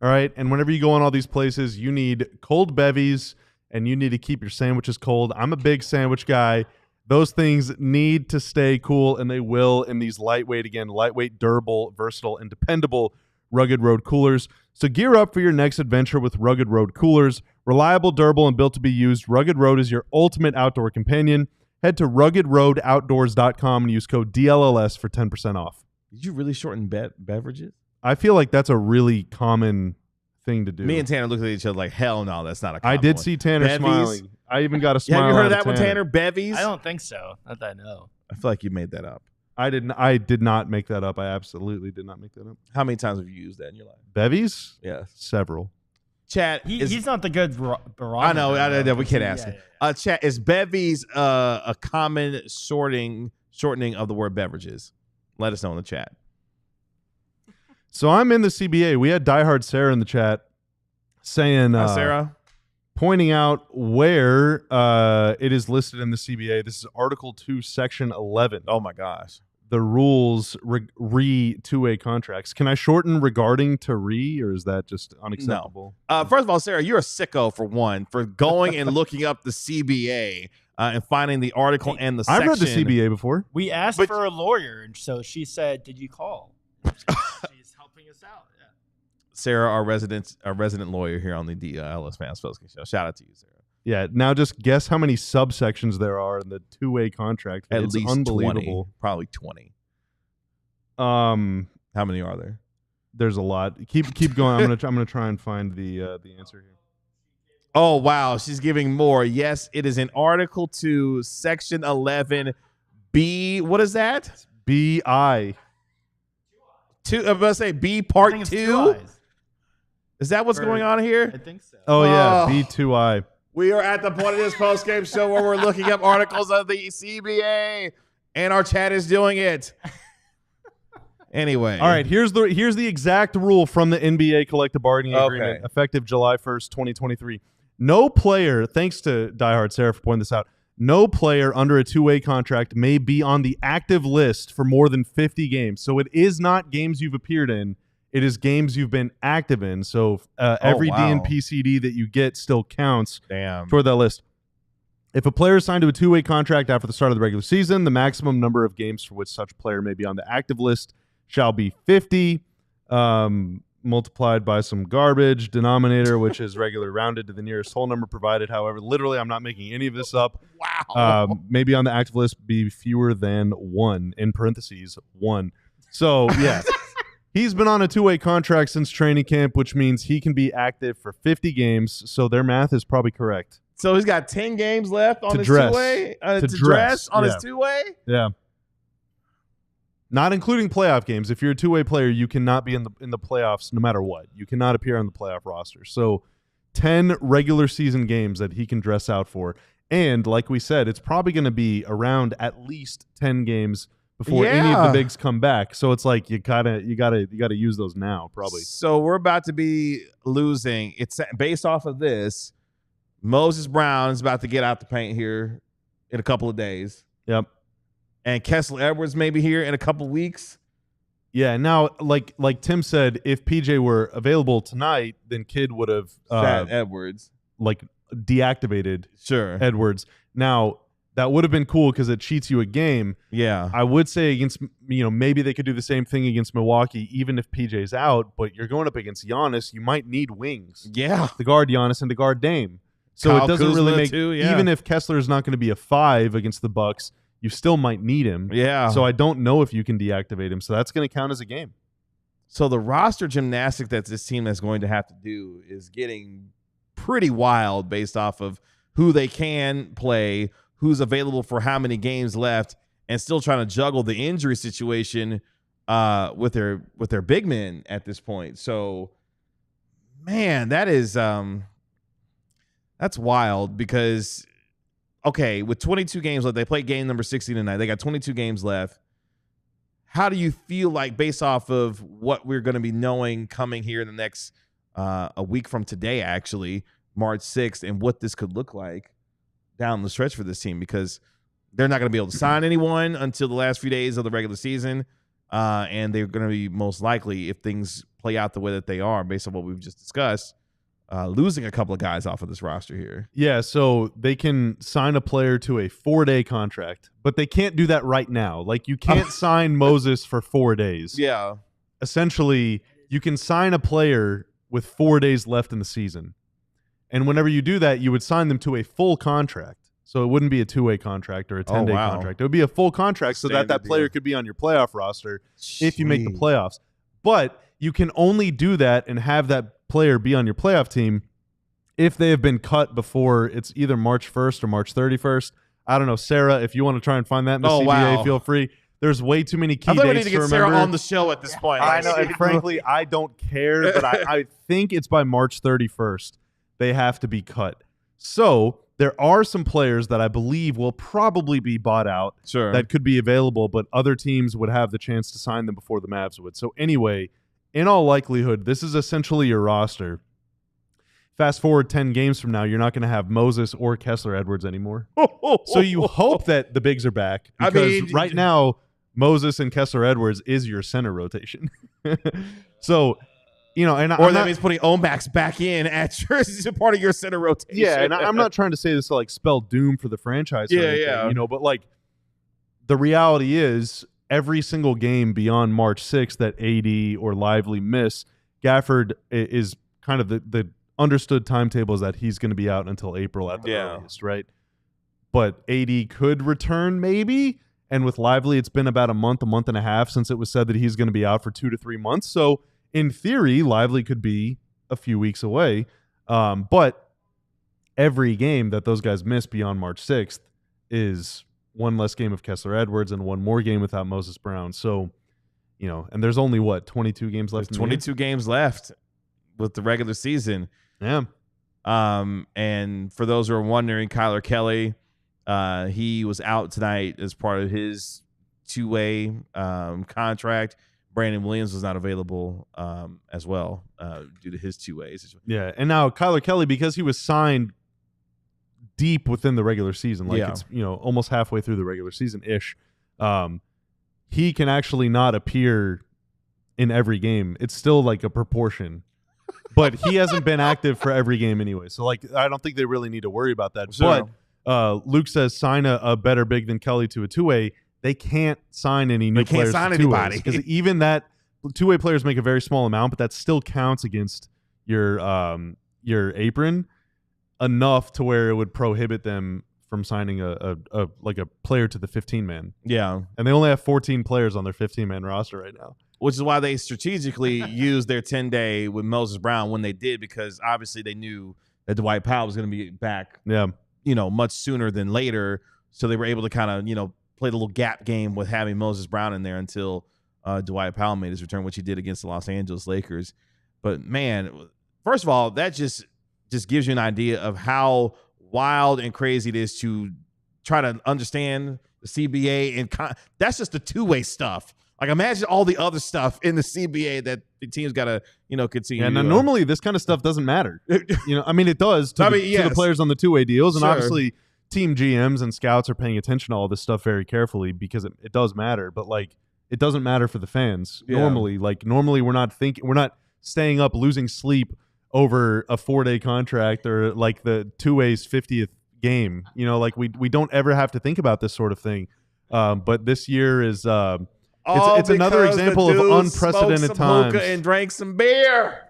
Speaker 2: All right. And whenever you go on all these places, you need cold bevies and you need to keep your sandwiches cold. I'm a big sandwich guy. Those things need to stay cool, and they will in these lightweight, durable, versatile, and dependable Rugged Road coolers. So gear up for your next adventure with Rugged Road coolers. Reliable, durable, and built to be used, Rugged Road is your ultimate outdoor companion. Head to ruggedroadoutdoors.com and use code DLLS for 10% off.
Speaker 1: Did you really shorten beverages?
Speaker 2: I feel like that's a really common thing to do.
Speaker 1: Me and Tanner looked at each other like, hell no, that's not a common
Speaker 2: I did
Speaker 1: one.
Speaker 2: see Tanner
Speaker 1: Bevies?
Speaker 2: smiling. I even got a smile.
Speaker 1: Have you heard of
Speaker 2: out
Speaker 1: that one, Tanner? Bevies?
Speaker 4: I don't think so. Not that I know.
Speaker 1: I feel like you made that up.
Speaker 2: I did not make that up. I absolutely did not make that up.
Speaker 1: How many times have you used that in your life?
Speaker 2: Bevies?
Speaker 1: Yeah.
Speaker 2: Several.
Speaker 1: Chat.
Speaker 4: He's not the good barometer.
Speaker 1: I know. We can't ask
Speaker 4: Yeah,
Speaker 1: it. Chat, is bevies a common shortening of the word beverages? Let us know in the chat.
Speaker 2: So I'm in the CBA. We had diehard Sarah in the chat saying,
Speaker 1: Sarah,
Speaker 2: pointing out where it is listed in the CBA. This is Article 2, Section 11.
Speaker 1: oh my gosh.
Speaker 2: The rules re two-way contracts. Can I shorten regarding to re, or is that just unacceptable?
Speaker 1: First of all, Sarah, you're a sicko for one, for going and looking up the CBA and finding the article and the section.
Speaker 2: I've read the CBA before.
Speaker 4: We asked for a lawyer, and so she said, "Did you call?" She's helping us out. Yeah.
Speaker 1: Sarah, our resident lawyer here on the DLLS Mavs postgame show. Shout out to you, Sarah.
Speaker 2: Yeah. Now just guess how many subsections there are in the two-way contract.
Speaker 1: At
Speaker 2: it's
Speaker 1: least
Speaker 2: unbelievable.
Speaker 1: 20, probably 20.
Speaker 2: How
Speaker 1: many are there?
Speaker 2: There's a lot. Keep going. I'm gonna try and find the answer here.
Speaker 1: Oh wow, she's giving more. Yes, it is in Article 2, Section 11, B. What is that?
Speaker 2: B.I.
Speaker 1: I'm about to say B Part 2. Is that what's going on here?
Speaker 4: I think so.
Speaker 2: Oh yeah, B2I.
Speaker 1: We are at the point of this postgame show where we're looking up articles of the CBA, and our chat is doing it. Anyway.
Speaker 2: All right, here's the exact rule from the NBA collective bargaining agreement, effective July 1st, 2023. No player, thanks to diehard Sarah for pointing this out, No player under a two-way contract may be on the active list for more than 50 games. So it is not games you've appeared in. It is games you've been active in. So every DNP CD that you get still counts toward that list. If a player is signed to a two-way contract after the start of the regular season, the maximum number of games for which such player may be on the active list shall be 50, multiplied by some garbage denominator, which is regularly rounded to the nearest whole number provided. However, literally, I'm not making any of this up.
Speaker 1: Wow.
Speaker 2: Maybe on the active list be fewer than 1, in parentheses, 1. So, yeah. He's been on a two-way contract since training camp, which means he can be active for 50 games. So their math is probably correct.
Speaker 1: So he's got 10 games left on his two-way? To dress on his two-way?
Speaker 2: Yeah. Not including playoff games. If you're a two-way player, you cannot be in the playoffs no matter what. You cannot appear on the playoff roster. So 10 regular season games that he can dress out for. And like we said, it's probably going to be around at least 10 games before any of the bigs come back. So it's like you gotta use those now, probably.
Speaker 1: So we're about to be losing. It's based off of this. Moses Brown is about to get out the paint here in a couple of days.
Speaker 2: Yep.
Speaker 1: And Kessler Edwards may be here in a couple of weeks.
Speaker 2: Yeah. Now, like Tim said, if PJ were available tonight, then Kidd would have
Speaker 1: Edwards
Speaker 2: deactivated
Speaker 1: Edwards.
Speaker 2: Now that would have been cool because it cheats you a game.
Speaker 1: Yeah.
Speaker 2: I would say against, maybe they could do the same thing against Milwaukee, even if PJ's out, but you're going up against Giannis. You might need wings.
Speaker 1: Yeah.
Speaker 2: To guard Giannis and to guard Dame. So
Speaker 1: Kyle
Speaker 2: it doesn't
Speaker 1: Kuzma
Speaker 2: really make,
Speaker 1: too, yeah.
Speaker 2: even if Kessler is not going to be a 5 against the Bucks, you still might need him.
Speaker 1: Yeah.
Speaker 2: So I don't know if you can deactivate him. So that's going to count as a game.
Speaker 1: So the roster gymnastics that this team is going to have to do is getting pretty wild based off of who they can play, who's available for how many games left, and still trying to juggle the injury situation with their big men at this point. So, man, that is that's wild because, okay, with 22 games left, they played game number 60 tonight. They got 22 games left. How do you feel like based off of what we're going to be knowing coming here in the next a week from today, actually, March 6th, and what this could look like down the stretch for this team? Because they're not going to be able to sign anyone until the last few days of the regular season, and they're going to be most likely, if things play out the way that they are based on what we've just discussed, losing a couple of guys off of this roster here.
Speaker 2: Yeah, so they can sign a player to a 4-day contract, but they can't do that right now. Like, you can't sign Moses for 4 days.
Speaker 1: Yeah.
Speaker 2: Essentially, you can sign a player with 4 days left in the season. And whenever you do that, you would sign them to a full contract. So it wouldn't be a 2-way contract or a 10-day contract. It would be a full contract so that player could be on your playoff roster if you make the playoffs. But you can only do that and have that player be on your playoff team if they have been cut before it's either March 1st or March 31st. I don't know, Sarah, if you want to try and find that in the CBA, feel free. There's way too many key dates to remember. I think we need to get Sarah
Speaker 1: on the show at this point.
Speaker 2: I know, and frankly, I don't care, but I think it's by March 31st. They have to be cut. So there are some players that I believe will probably be bought out that could be available, but other teams would have the chance to sign them before the Mavs would. So anyway, in all likelihood, this is essentially your roster. Fast forward 10 games from now, you're not going to have Moses or Kessler Edwards anymore. So you hope that the bigs are back because right now, Moses and Kessler Edwards is your center rotation. So, that
Speaker 1: means putting Omax back in at as a part of your center rotation.
Speaker 2: Yeah, and I'm not trying to say this to spell doom for the franchise. Or anything, but the reality is every single game beyond March 6th that AD or Lively miss, Gafford is kind of the understood timetable is that he's going to be out until April at the earliest, right? But AD could return maybe, and with Lively, it's been about a month and a half since it was said that he's going to be out for 2 to 3 months. So in theory, Lively could be a few weeks away. But every game that those guys miss beyond March 6th is one less game of Kessler Edwards and one more game without Moses Brown. So, and there's only 22 games left.
Speaker 1: There's 22 games left with the regular season.
Speaker 2: Yeah.
Speaker 1: And for those who are wondering, Kyler Kelly, he was out tonight as part of his 2-way contract. Brandon Williams was not available as well due to his 2 ways.
Speaker 2: Yeah, and now Kyler Kelly, because he was signed deep within the regular season. Like
Speaker 1: Yeah.
Speaker 2: it's, almost halfway through the regular season-ish. He can actually not appear in every game. It's still like a proportion. But he hasn't been active for every game anyway. So, like, I don't think they really need to worry about that.
Speaker 1: Sure.
Speaker 2: But Luke says sign a better big than Kelly to a two-way. They can't sign any new players.
Speaker 1: They can't sign
Speaker 2: to two-ways,
Speaker 1: anybody.
Speaker 2: because even that two-way players make a very small amount, but that still counts against your apron enough to where it would prohibit them from signing a player to the 15-man.
Speaker 1: Yeah.
Speaker 2: And they only have 14 players on their 15-man roster right now.
Speaker 1: Which is why they strategically used their 10-day with Moses Brown when they did, because obviously they knew that Dwight Powell was going to be back,
Speaker 2: Yeah.
Speaker 1: Much sooner than later. So they were able to kind of, play the little gap game with having Moses Brown in there until Dwight Powell made his return, which he did against the Los Angeles Lakers. But, man, first of all, that just gives you an idea of how wild and crazy it is to try to understand the CBA. And that's just the two-way stuff. Like, imagine all the other stuff in the CBA that the team's got to, continue.
Speaker 2: Yeah, now normally this kind of stuff doesn't matter. It does to
Speaker 1: yes.
Speaker 2: the players on the two-way deals. And
Speaker 1: Sure.
Speaker 2: obviously team GMs and scouts are paying attention to all this stuff very carefully because it does matter. But, like, it doesn't matter for the fans normally. Like, normally we're not staying up losing sleep over a 4-day contract or, like, the two-way's 50th game. Like, we don't ever have to think about this sort of thing. But this year is it's another example of unprecedented times.
Speaker 1: And drank some beer.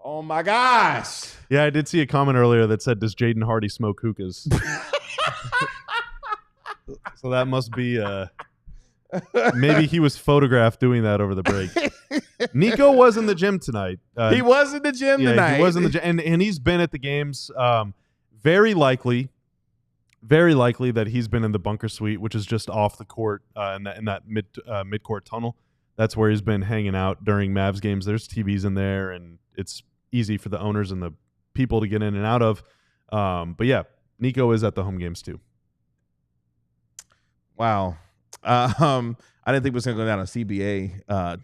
Speaker 1: Oh my gosh!
Speaker 2: Yeah, I did see a comment earlier that said, "Does Jaden Hardy smoke hookahs?" So that must be maybe he was photographed doing that over the break. Nico was in the gym tonight.
Speaker 1: He was in the gym tonight.
Speaker 2: He was in the gym, and he's been at the games. Very likely that he's been in the bunker suite, which is just off the court in that mid-court tunnel. That's where he's been hanging out during Mavs games. There's TVs in there, and it's easy for the owners and the people to get in and out of. But yeah, Nico is at the home games too.
Speaker 1: Wow. I didn't think we was going to go down a CBA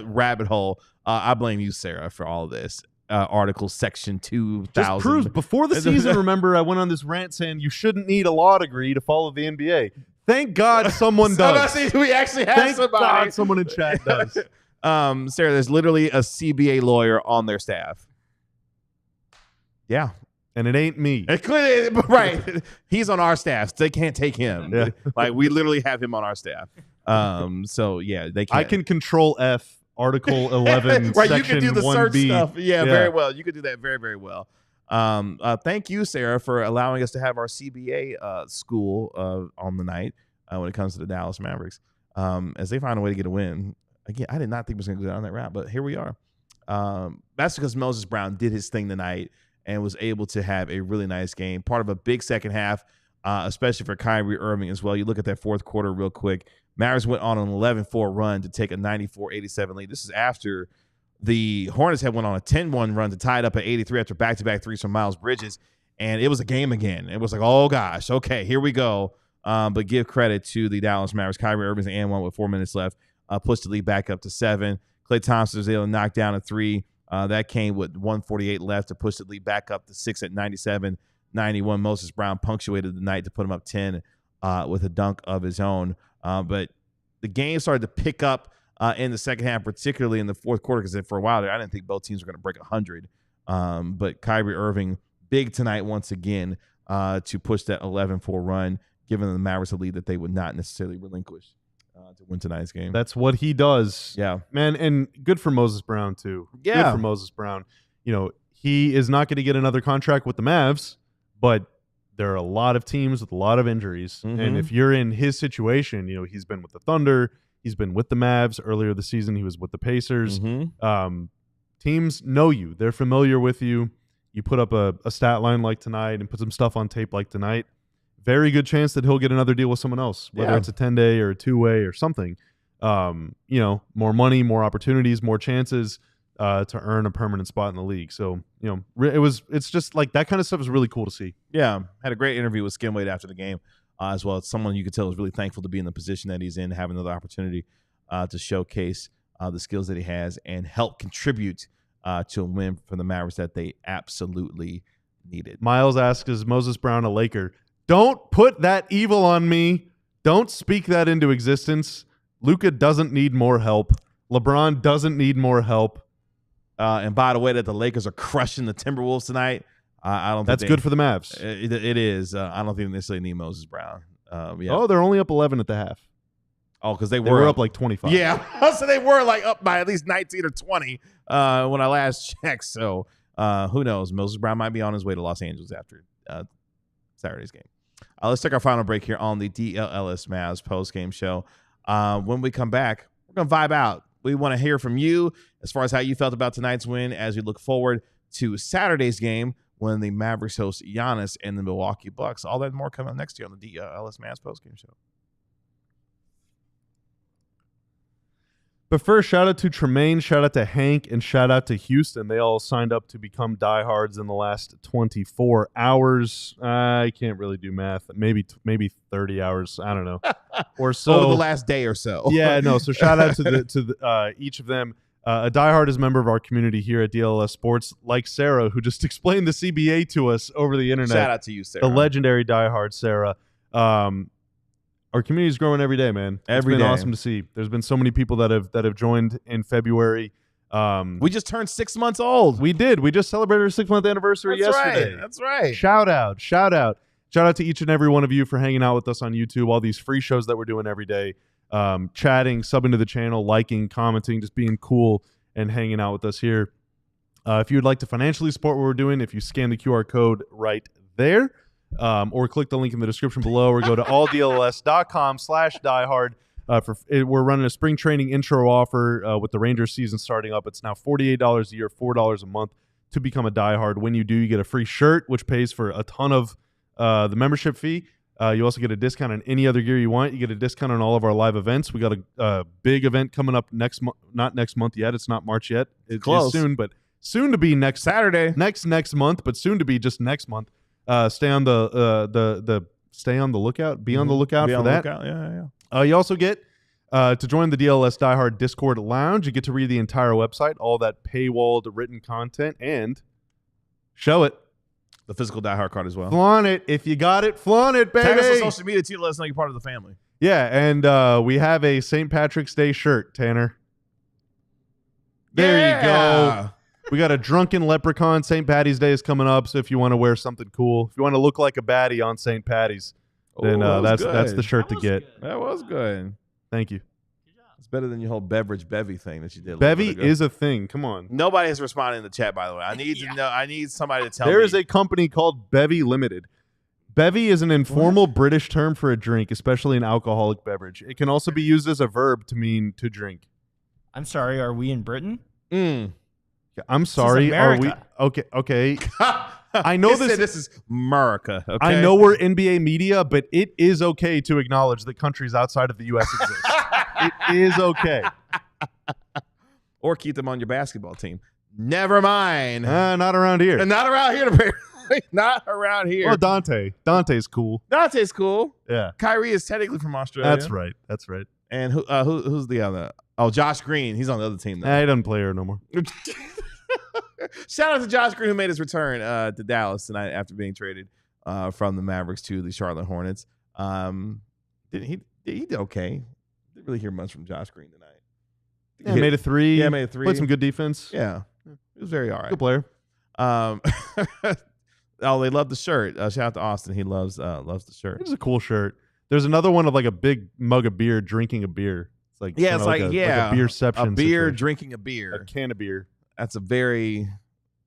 Speaker 1: rabbit hole. I blame you, Sarah, for all of this. Article section 2000.
Speaker 2: Just proves before the season, remember, I went on this rant saying you shouldn't need a law degree to follow the NBA. Thank God someone does.
Speaker 1: We actually have
Speaker 2: Thank
Speaker 1: somebody.
Speaker 2: God someone in chat does.
Speaker 1: Sarah, there's literally a CBA lawyer on their staff. Yeah.
Speaker 2: And it ain't me.
Speaker 1: Right. He's on our staff. They can't take him.
Speaker 2: Yeah.
Speaker 1: Like, we literally have him on our staff. So, yeah, they can't.
Speaker 2: I can control F. Article 11,
Speaker 1: right,
Speaker 2: Section
Speaker 1: you can do the
Speaker 2: 1B.
Speaker 1: search stuff. Yeah, very well. You can do that very, very well. Thank you, Sarah, for allowing us to have our CBA school on the night when it comes to the Dallas Mavericks as they find a way to get a win. Again, I did not think we was going to go down that route, but here we are. That's because Moses Brown did his thing tonight and was able to have a really nice game, part of a big second half, especially for Kyrie Irving as well. You look at that fourth quarter real quick. Mavericks went on an 11-4 run to take a 94-87 lead. This is after the Hornets had went on a 10-1 run to tie it up at 83 after back-to-back threes from Miles Bridges, and it was a game again. It was like, oh, gosh, okay, here we go. But give credit to the Dallas Mavericks. Kyrie Irving's and one with 4 minutes left pushed the lead back up to 7. Klay Thompson was able to knock down a 3. That came with 1:48 left to push the lead back up to 6 at 97-91. Moses Brown punctuated the night to put him up 10 with a dunk of his own. But the game started to pick up in the second half, particularly in the fourth quarter, because for a while there, I didn't think both teams were going to break 100. But Kyrie Irving, big tonight once again to push that 11-4 run, giving the Mavericks a lead that they would not necessarily relinquish to win tonight's game.
Speaker 2: That's what he does.
Speaker 1: Yeah.
Speaker 2: Man, and good for Moses Brown, too.
Speaker 1: Yeah.
Speaker 2: Good for Moses Brown. He is not going to get another contract with the Mavs, but there are a lot of teams with a lot of injuries.
Speaker 1: Mm-hmm.
Speaker 2: And if you're in his situation, he's been with the Thunder, he's been with the Mavs. Earlier this season, he was with the Pacers.
Speaker 1: Mm-hmm.
Speaker 2: Teams know you. They're familiar with you. You put up a stat line like tonight and put some stuff on tape like tonight, very good chance that he'll get another deal with someone else, whether it's a 10-day or a 2-way or something. More money, more opportunities, more chances to earn a permanent spot in the league. So, it's just like that kind of stuff is really cool to see.
Speaker 1: Yeah. Had a great interview with Skinwade after the game as well. It's someone you could tell is really thankful to be in the position that he's in, have another opportunity to showcase the skills that he has and help contribute to a win for the Mavericks that they absolutely needed.
Speaker 2: Miles asks, is Moses Brown a Laker? Don't put that evil on me. Don't speak that into existence. Luka doesn't need more help. LeBron doesn't need more help.
Speaker 1: And by the way, that the Lakers are crushing the Timberwolves tonight. I don't.
Speaker 2: That's good for the Mavs.
Speaker 1: It is. I don't think they necessarily need Moses Brown. Yeah.
Speaker 2: Oh, they're only up 11 at the half.
Speaker 1: Oh, because they
Speaker 2: were up like 25.
Speaker 1: Yeah, so they were like up by at least 19 or 20 when I last checked. So who knows? Moses Brown might be on his way to Los Angeles after Saturday's game. Let's take our final break here on the DLLS Mavs post-game show. When we come back, we're going to vibe out. We want to hear from you as far as how you felt about tonight's win as we look forward to Saturday's game when the Mavericks host Giannis and the Milwaukee Bucks. All that and more coming up next year on the DLLS Mavs post-game show.
Speaker 2: But first, shout out to Tremaine, shout out to Hank, and shout out to Houston. They all signed up to become diehards in the last 24 hours. I can't really do math. Maybe 30 hours. I don't know. Or so.
Speaker 1: Over the last day or so.
Speaker 2: Yeah, no. So shout out to each of them. A diehard is a member of our community here at DLLS Sports, like Sarah, who just explained the CBA to us over the internet.
Speaker 1: Shout out to you, Sarah.
Speaker 2: The legendary diehard, Sarah. Our community is growing every day, man. It's been awesome to see. There's been so many people that have joined in February.
Speaker 1: We just turned 6 months old.
Speaker 2: We did. We just celebrated our 6-month anniversary yesterday.
Speaker 1: That's right.
Speaker 2: Shout out to each and every one of you for hanging out with us on YouTube. All these free shows that we're doing every day, chatting, subbing to the channel, liking, commenting, just being cool and hanging out with us here. If you would like to financially support what we're doing, if you scan the QR code right there. Or click the link in the description below, or go to alldlls.com/diehard. We're running a spring training intro offer with the Rangers season starting up. It's now $48 a year, $4 a month to become a diehard. When you do, you get a free shirt, which pays for a ton of the membership fee. You also get a discount on any other gear you want. You get a discount on all of our live events. We got a big event coming up next month. Not next month yet. It's not March yet. It's
Speaker 1: close.
Speaker 2: Soon, but soon to be next
Speaker 1: Saturday.
Speaker 2: Next month, but soon to be just next month. Stay on the lookout. Be on the lookout for that.
Speaker 1: Yeah.
Speaker 2: You also get to join the DLS Diehard Discord Lounge. You get to read the entire website, all that paywalled written content, and show it.
Speaker 1: The physical diehard card as well.
Speaker 2: Flaunt it. If you got it, flaunt it, baby.
Speaker 1: Tag us on social media to let us know you're part of the family.
Speaker 2: Yeah, and we have a St. Patrick's Day shirt, Tanner. There you go. We got a drunken leprechaun. St. Patty's Day is coming up, so if you want to wear something cool, if you want to look like a baddie on St. Patty's, then that's the shirt to get.
Speaker 1: That was good.
Speaker 2: Thank you.
Speaker 1: It's better than your whole beverage bevy thing that you did.
Speaker 2: Bevy is a thing. Come on.
Speaker 1: Nobody has responded in the chat, by the way. I need to know. I need somebody to tell me.
Speaker 2: There is a company called Bevy Limited. Bevy is an informal British term for a drink, especially an alcoholic beverage. It can also be used as a verb to mean to drink.
Speaker 4: I'm sorry, are we in Britain?
Speaker 2: I'm sorry. Are we okay? I know
Speaker 1: this is America. Okay?
Speaker 2: I know we're NBA media, but it is okay to acknowledge that countries outside of the U.S. exist. It is okay.
Speaker 1: Or keep them on your basketball team. Never mind.
Speaker 2: Not around here.
Speaker 1: And not around here, apparently. Not around here.
Speaker 2: Well, Dante's cool.
Speaker 1: Dante's cool.
Speaker 2: Yeah.
Speaker 1: Kyrie is technically from Australia.
Speaker 2: That's right.
Speaker 1: And who's the other? Oh, Josh Green. He's on the other team now.
Speaker 2: He doesn't play here no more.
Speaker 1: Shout out to Josh Green, who made his return to Dallas tonight after being traded from the Mavericks to the Charlotte Hornets. He did okay. Didn't really hear much from Josh Green tonight.
Speaker 2: Yeah, made a three.
Speaker 1: Yeah, made a three.
Speaker 2: Played some good defense.
Speaker 1: Yeah, he was very all right.
Speaker 2: Good player.
Speaker 1: They love the shirt. Shout out to Austin. He loves the shirt.
Speaker 2: It's a cool shirt. There's another one of like a big mug of beer drinking a beer. It's like like a beerception.
Speaker 1: A beer
Speaker 2: situation.
Speaker 1: drinking a beer.
Speaker 2: A can of beer.
Speaker 1: That's a very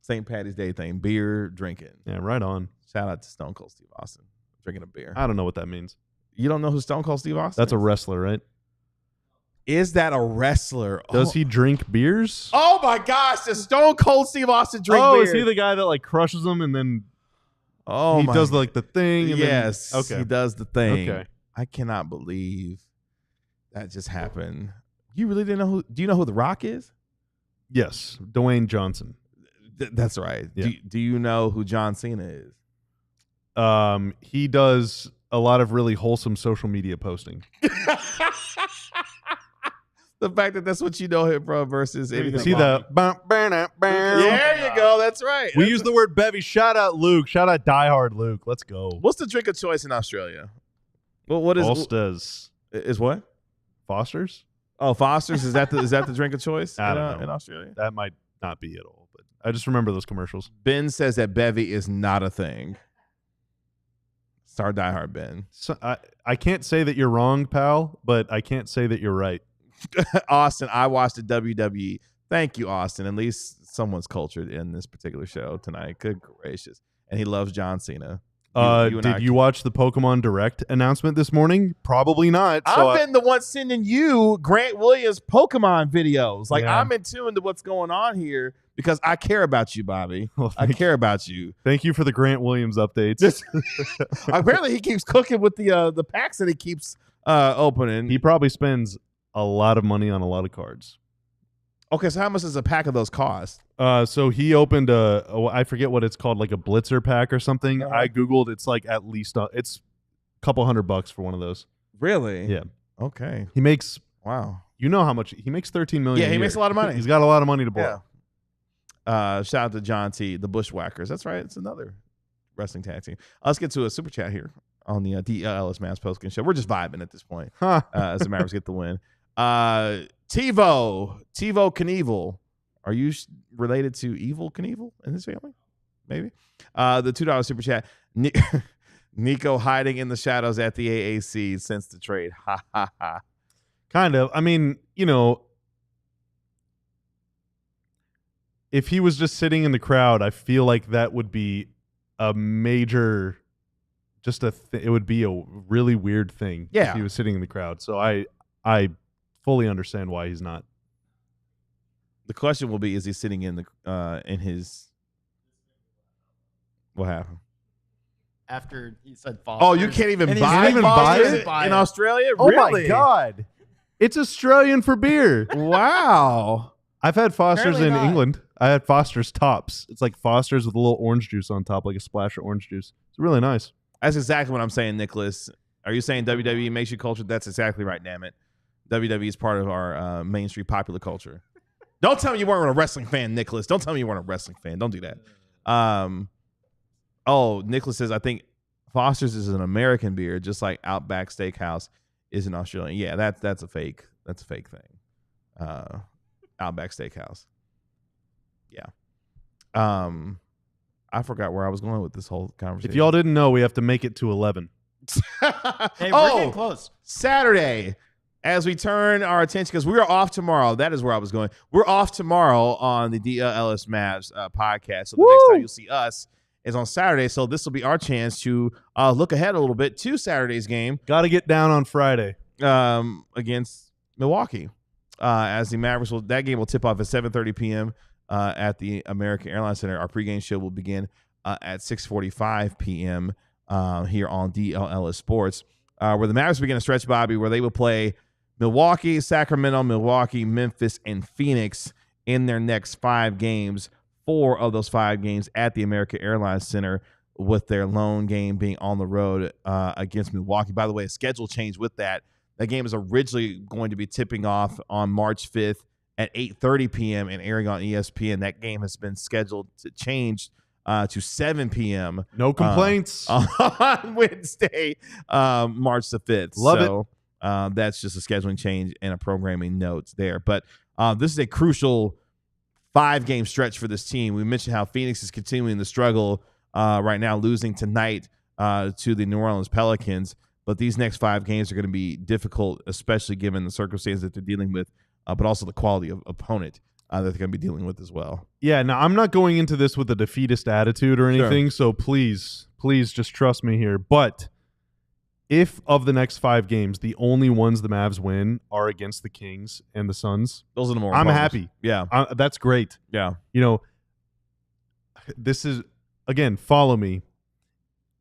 Speaker 1: St. Patty's Day thing. Beer drinking.
Speaker 2: Yeah, right on.
Speaker 1: Shout out to Stone Cold Steve Austin drinking a beer.
Speaker 2: I don't know what that means.
Speaker 1: You don't know who Stone Cold Steve Austin
Speaker 2: That's a wrestler, right?
Speaker 1: Is that a wrestler?
Speaker 2: Does he drink beers?
Speaker 1: Oh my gosh, does Stone Cold Steve Austin drink beer?
Speaker 2: Is he the guy that like crushes them and then he does like the thing? And
Speaker 1: yes.
Speaker 2: Okay.
Speaker 1: He does the thing.
Speaker 2: Okay.
Speaker 1: I cannot believe that just happened. You really didn't know do you know who The Rock is?
Speaker 2: Yes. Dwayne Johnson.
Speaker 1: That's right.
Speaker 2: Yeah.
Speaker 1: Do you know who John Cena is?
Speaker 2: He does a lot of really wholesome social media posting.
Speaker 1: The fact that that's what you know him from versus anything.
Speaker 2: See the
Speaker 1: There you go. That's right.
Speaker 2: We use the word bevy. Shout out Luke. Shout out diehard Luke. Let's go.
Speaker 1: What's the drink of choice in Australia? Well, what is
Speaker 2: Foster's?
Speaker 1: Is what?
Speaker 2: Foster's?
Speaker 1: Oh, Foster's. Is that the drink of choice
Speaker 2: I don't know.
Speaker 1: in Australia?
Speaker 2: That might not be at all, but I just remember those commercials.
Speaker 1: Ben says that bevy is not a thing. Star diehard Ben.
Speaker 2: So, I can't say that you're wrong, pal, but I can't say that you're right.
Speaker 1: Austin, I watched the WWE. Thank you, Austin. At least someone's cultured in this particular show tonight. Good gracious. And he loves John Cena.
Speaker 2: Did you watch the Pokemon Direct announcement this morning? Probably not.
Speaker 1: I've been the one sending you Grant Williams Pokemon videos. Like,
Speaker 2: Yeah.
Speaker 1: I'm in tune to what's going on here because I care about you, Bobby.
Speaker 2: Well,
Speaker 1: I care about you.
Speaker 2: Thank you for the Grant Williams updates.
Speaker 1: Apparently, he keeps cooking with the packs that he keeps opening.
Speaker 2: He probably spends a lot of money on a lot of cards.
Speaker 1: Okay, so how much does a pack of those cost?
Speaker 2: So he opened I forget what it's called, like a Blitzer pack or something.
Speaker 1: Uh-huh.
Speaker 2: I Googled, it's like at least, it's a couple $100 for one of those.
Speaker 1: Really?
Speaker 2: Yeah.
Speaker 1: Okay.
Speaker 2: He makes,
Speaker 1: Wow.
Speaker 2: you know how much, he makes $13 million
Speaker 1: Yeah,
Speaker 2: a
Speaker 1: he
Speaker 2: year.
Speaker 1: makes a lot of money.
Speaker 2: He's got a lot of money to blow.
Speaker 1: Yeah. Shout out to John T, the Bushwhackers. That's right. It's another wrestling tag team. Let's get to a super chat here on the DLLS Mavs postgame show. We're just vibing at this point as the Mavericks get the win. TiVo Knievel. Are you related to Evil Knievel in his family? Maybe. The $2 super chat. Nico hiding in the shadows at the AAC since the trade. Ha ha ha.
Speaker 2: Kind of. I mean, you know, if he was just sitting in the crowd, I feel like that would be a major, it would be a really weird thing
Speaker 1: Yeah.
Speaker 2: if he was sitting in the crowd. So I fully understand why he's not.
Speaker 1: The question will be: is he sitting in his? What happened?
Speaker 4: After he said Foster.
Speaker 1: Oh, you can't even
Speaker 4: And he's
Speaker 1: buy
Speaker 4: not
Speaker 2: even
Speaker 1: Foster's
Speaker 2: buy it?
Speaker 1: in Australia?
Speaker 2: Oh
Speaker 1: Really?
Speaker 2: my God. It's Australian for beer.
Speaker 1: Wow.
Speaker 2: I've had Foster's
Speaker 4: Apparently
Speaker 2: in
Speaker 4: not.
Speaker 2: England. I had Foster's tops. It's like Foster's with a little orange juice on top, like a splash of orange juice. It's really nice.
Speaker 1: That's exactly what I'm saying, Nicholas. Are you saying WWE makes you culture? That's exactly right, damn it. WWE is part of our mainstream popular culture. Don't tell me you weren't a wrestling fan, Nicholas. Don't tell me you weren't a wrestling fan. Don't do that. Nicholas says, I think Foster's is an American beer, just like Outback Steakhouse is an Australian. Yeah, that's a fake. That's a fake thing. Outback Steakhouse. Yeah. I forgot where I was going with this whole conversation.
Speaker 2: If y'all didn't know, we have to make it to 11.
Speaker 4: Hey, we're getting close.
Speaker 1: Saturday, as we turn our attention, because we are off tomorrow. That is where I was going. We're off tomorrow on the DLLS Mavs podcast. So the next time you'll see us is on Saturday. So this will be our chance to look ahead a little bit to Saturday's game
Speaker 2: Got to get down on Friday.
Speaker 1: against Milwaukee. As the Mavericks that game will tip off at 7:30 p.m. At the American Airlines Center. Our pregame show will begin at 6:45 p.m. Here on DLLS Sports, where the Mavericks begin a stretch, Bobby, where they will play Milwaukee, Sacramento, Milwaukee, Memphis, and Phoenix in their next 5 games. 4 of those 5 games at the American Airlines Center, with their lone game being on the road against Milwaukee. By the way, a schedule change with that. That game is originally going to be tipping off on March 5th at 8:30 p.m. and airing on ESPN. That game has been scheduled to change to 7 p.m.
Speaker 2: No complaints.
Speaker 1: On Wednesday, March the 5th.
Speaker 2: Love
Speaker 1: it. That's just a scheduling change and a programming note there. But this is a crucial 5-game stretch for this team. We mentioned how Phoenix is continuing to struggle right now, losing tonight to the New Orleans Pelicans. But these next 5 games are going to be difficult, especially given the circumstances that they're dealing with, but also the quality of opponent that they're going to be dealing with as well.
Speaker 2: Yeah, now I'm not going into this with a defeatist attitude or anything, so please just trust me here. But if of the next 5 games, the only ones the Mavs win are against the Kings and the Suns,
Speaker 1: Those are the more
Speaker 2: I'm
Speaker 1: opponents.
Speaker 2: happy.
Speaker 1: Yeah.
Speaker 2: That's great.
Speaker 1: Yeah.
Speaker 2: You know, this is, again, follow me.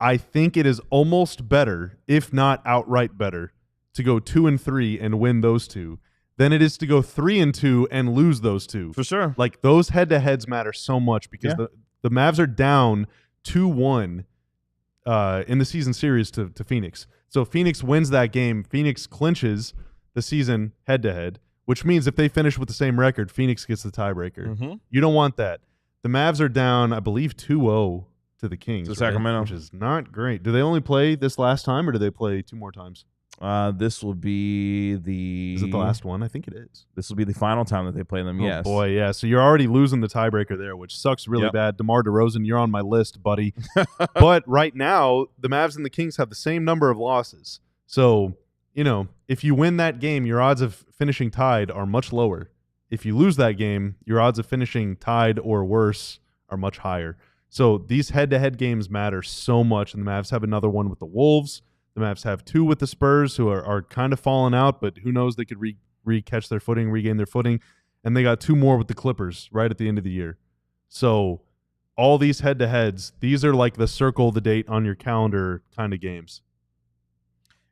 Speaker 2: I think it is almost better, if not outright better, to go 2-3 and win those 2 than it is to go 3-2 and lose those 2.
Speaker 1: For sure.
Speaker 2: Like, those head-to-heads matter so much because the Mavs are down 2-1 in the season series to Phoenix. So Phoenix wins that game. Phoenix clinches the season head-to-head. which means if they finish with the same record, Phoenix gets the tiebreaker.
Speaker 1: Mm-hmm.
Speaker 2: You don't want that. The Mavs are down, I believe, 2-0 to the Kings.
Speaker 1: To Sacramento.
Speaker 2: Which is not great. Do they only play this last time, or do they play 2 more times?
Speaker 1: This will be the...
Speaker 2: Is it the last one? I think it is.
Speaker 1: This will be the final time that they play them, yes.
Speaker 2: Oh, boy, yeah. So you're already losing the tiebreaker there, which sucks really bad. DeMar DeRozan, you're on my list, buddy. But right now, the Mavs and the Kings have the same number of losses. So, if you win that game, your odds of finishing tied are much lower. If you lose that game, your odds of finishing tied or worse are much higher. So these head-to-head games matter so much, and the Mavs have another one with the Wolves. The Mavs have 2 with the Spurs, who are kind of falling out, but who knows, they could regain their footing. And they got 2 more with the Clippers right at the end of the year. So all these head-to-heads, these are like the circle the date on your calendar kind of games.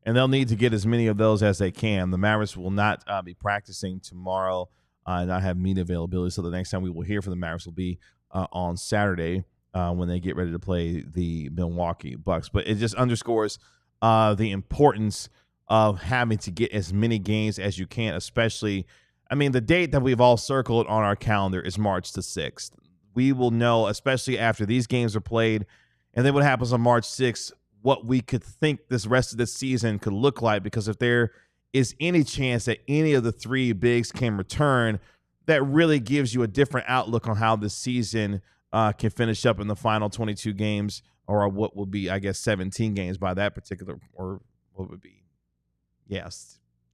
Speaker 1: And they'll need to get as many of those as they can. The Mavericks will not be practicing tomorrow and not have media availability, so the next time we will hear from the Mavericks will be on Saturday when they get ready to play the Milwaukee Bucks. But it just underscores the importance of having to get as many games as you can, especially, the date that we've all circled on our calendar is March the 6th. We will know, especially after these games are played, and then what happens on March 6th, what we could think this rest of the season could look like, because if there is any chance that any of the 3 bigs can return, that really gives you a different outlook on how the season can finish up in the final 22 games, or what will be, 17 games by that particular, or what would be,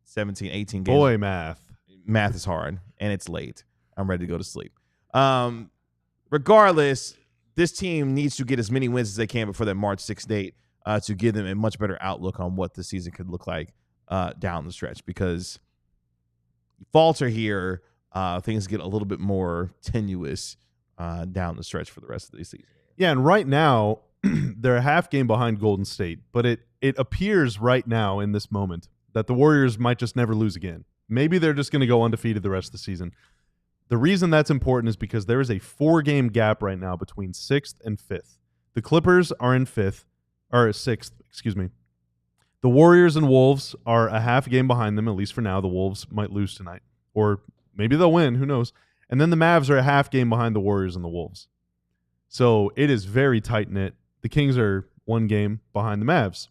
Speaker 1: 17, 18 games.
Speaker 2: Boy, math.
Speaker 1: Math is hard, and it's late. I'm ready to go to sleep. Regardless, this team needs to get as many wins as they can before that March 6th date to give them a much better outlook on what the season could look like down the stretch, because you falter here, things get a little bit more tenuous down the stretch for the rest of the season.
Speaker 2: Yeah, and right now, they're a half game behind Golden State, but it appears right now in this moment that the Warriors might just never lose again. Maybe they're just going to go undefeated the rest of the season. The reason that's important is because there is a 4-game gap right now between 6th and 5th. The Clippers are in 6th, excuse me. The Warriors and Wolves are a half game behind them, at least for now. The Wolves might lose tonight, or maybe they'll win, who knows. And then the Mavs are a half game behind the Warriors and the Wolves. So it is very tight-knit. The Kings are 1 game behind the Mavs.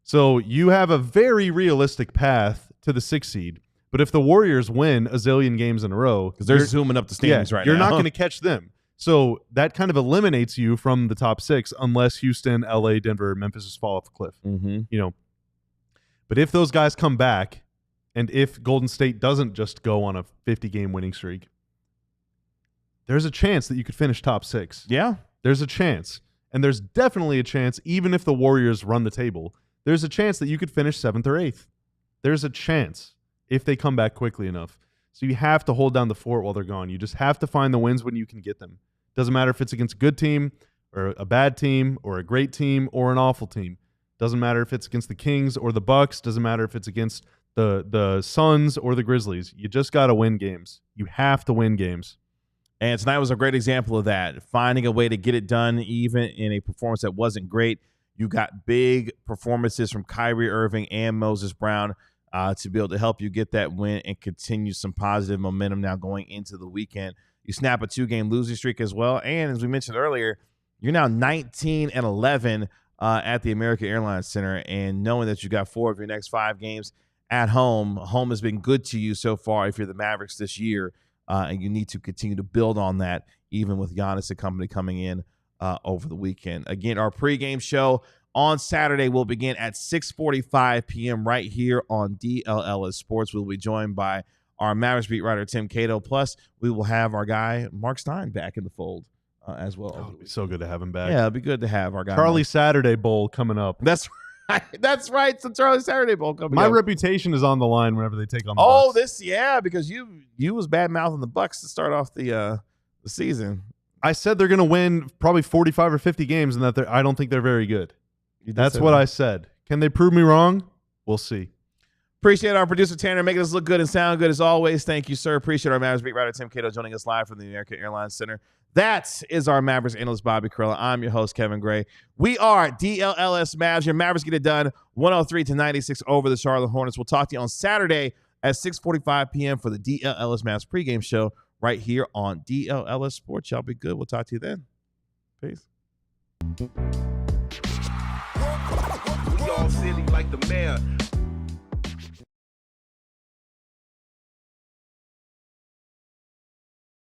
Speaker 2: So you have a very realistic path to the 6th seed. But if the Warriors win a zillion games in a row,
Speaker 1: because they're zooming up the standings right now,
Speaker 2: you're not going to catch them. So that kind of eliminates you from the top 6 unless Houston, LA, Denver, Memphis just fall off the cliff.
Speaker 1: Mm-hmm.
Speaker 2: But if those guys come back, and if Golden State doesn't just go on a 50-game winning streak, there's a chance that you could finish top 6.
Speaker 1: Yeah.
Speaker 2: There's a chance. And there's definitely a chance, even if the Warriors run the table, there's a chance that you could finish 7th or 8th. There's a chance if they come back quickly enough. So you have to hold down the fort while they're gone. You just have to find the wins when you can get them. Doesn't matter if it's against a good team or a bad team or a great team or an awful team. Doesn't matter if it's against the Kings or the Bucks. Doesn't matter if it's against the Suns or the Grizzlies. You just got to win games. You have to win games.
Speaker 1: And tonight was a great example of that, finding a way to get it done even in a performance that wasn't great. You got big performances from Kyrie Irving and Moses Brown to be able to help you get that win and continue some positive momentum now going into the weekend. You snap a 2-game losing streak as well. And as we mentioned earlier, you're now 19-11 at the American Airlines Center. And knowing that you got 4 of your next 5 games at home, home has been good to you so far if you're the Mavericks this year. And you need to continue to build on that, even with Giannis and company coming in over the weekend. Again, our pregame show on Saturday will begin at 6:45 p.m. right here on DLLS Sports. We'll be joined by our Mavericks beat writer, Tim Cato. Plus, we will have our guy, Mark Stein, back in the fold as well.
Speaker 2: Oh, it'd be so good to have him back.
Speaker 1: Yeah, it'd be good to have our guy.
Speaker 2: Charlie Saturday Bowl coming up.
Speaker 1: That's right. That's right. It's the Charlie Saturday Bowl coming
Speaker 2: My
Speaker 1: up.
Speaker 2: reputation is on the line whenever they take on the Bucks.
Speaker 1: Because you was bad-mouthing the Bucks to start off the season.
Speaker 2: I said they're going to win probably 45 or 50 games and that I don't think they're very good. That's what I said. Can they prove me wrong? We'll see.
Speaker 1: Appreciate our producer, Tanner, making us look good and sound good as always. Thank you, sir. Appreciate our Mavericks beat writer, Tim Cato, joining us live from the American Airlines Center. That is our Mavericks analyst, Bobby Carella. I'm your host, Kevin Gray. We are DLLS Mavs. Your Mavericks get it done 103-96 over the Charlotte Hornets. We'll talk to you on Saturday at 6:45 p.m. for the DLLS Mavs pregame show right here on DLLS Sports. Y'all be good. We'll talk to you then. Peace.
Speaker 5: We all silly like the mayor.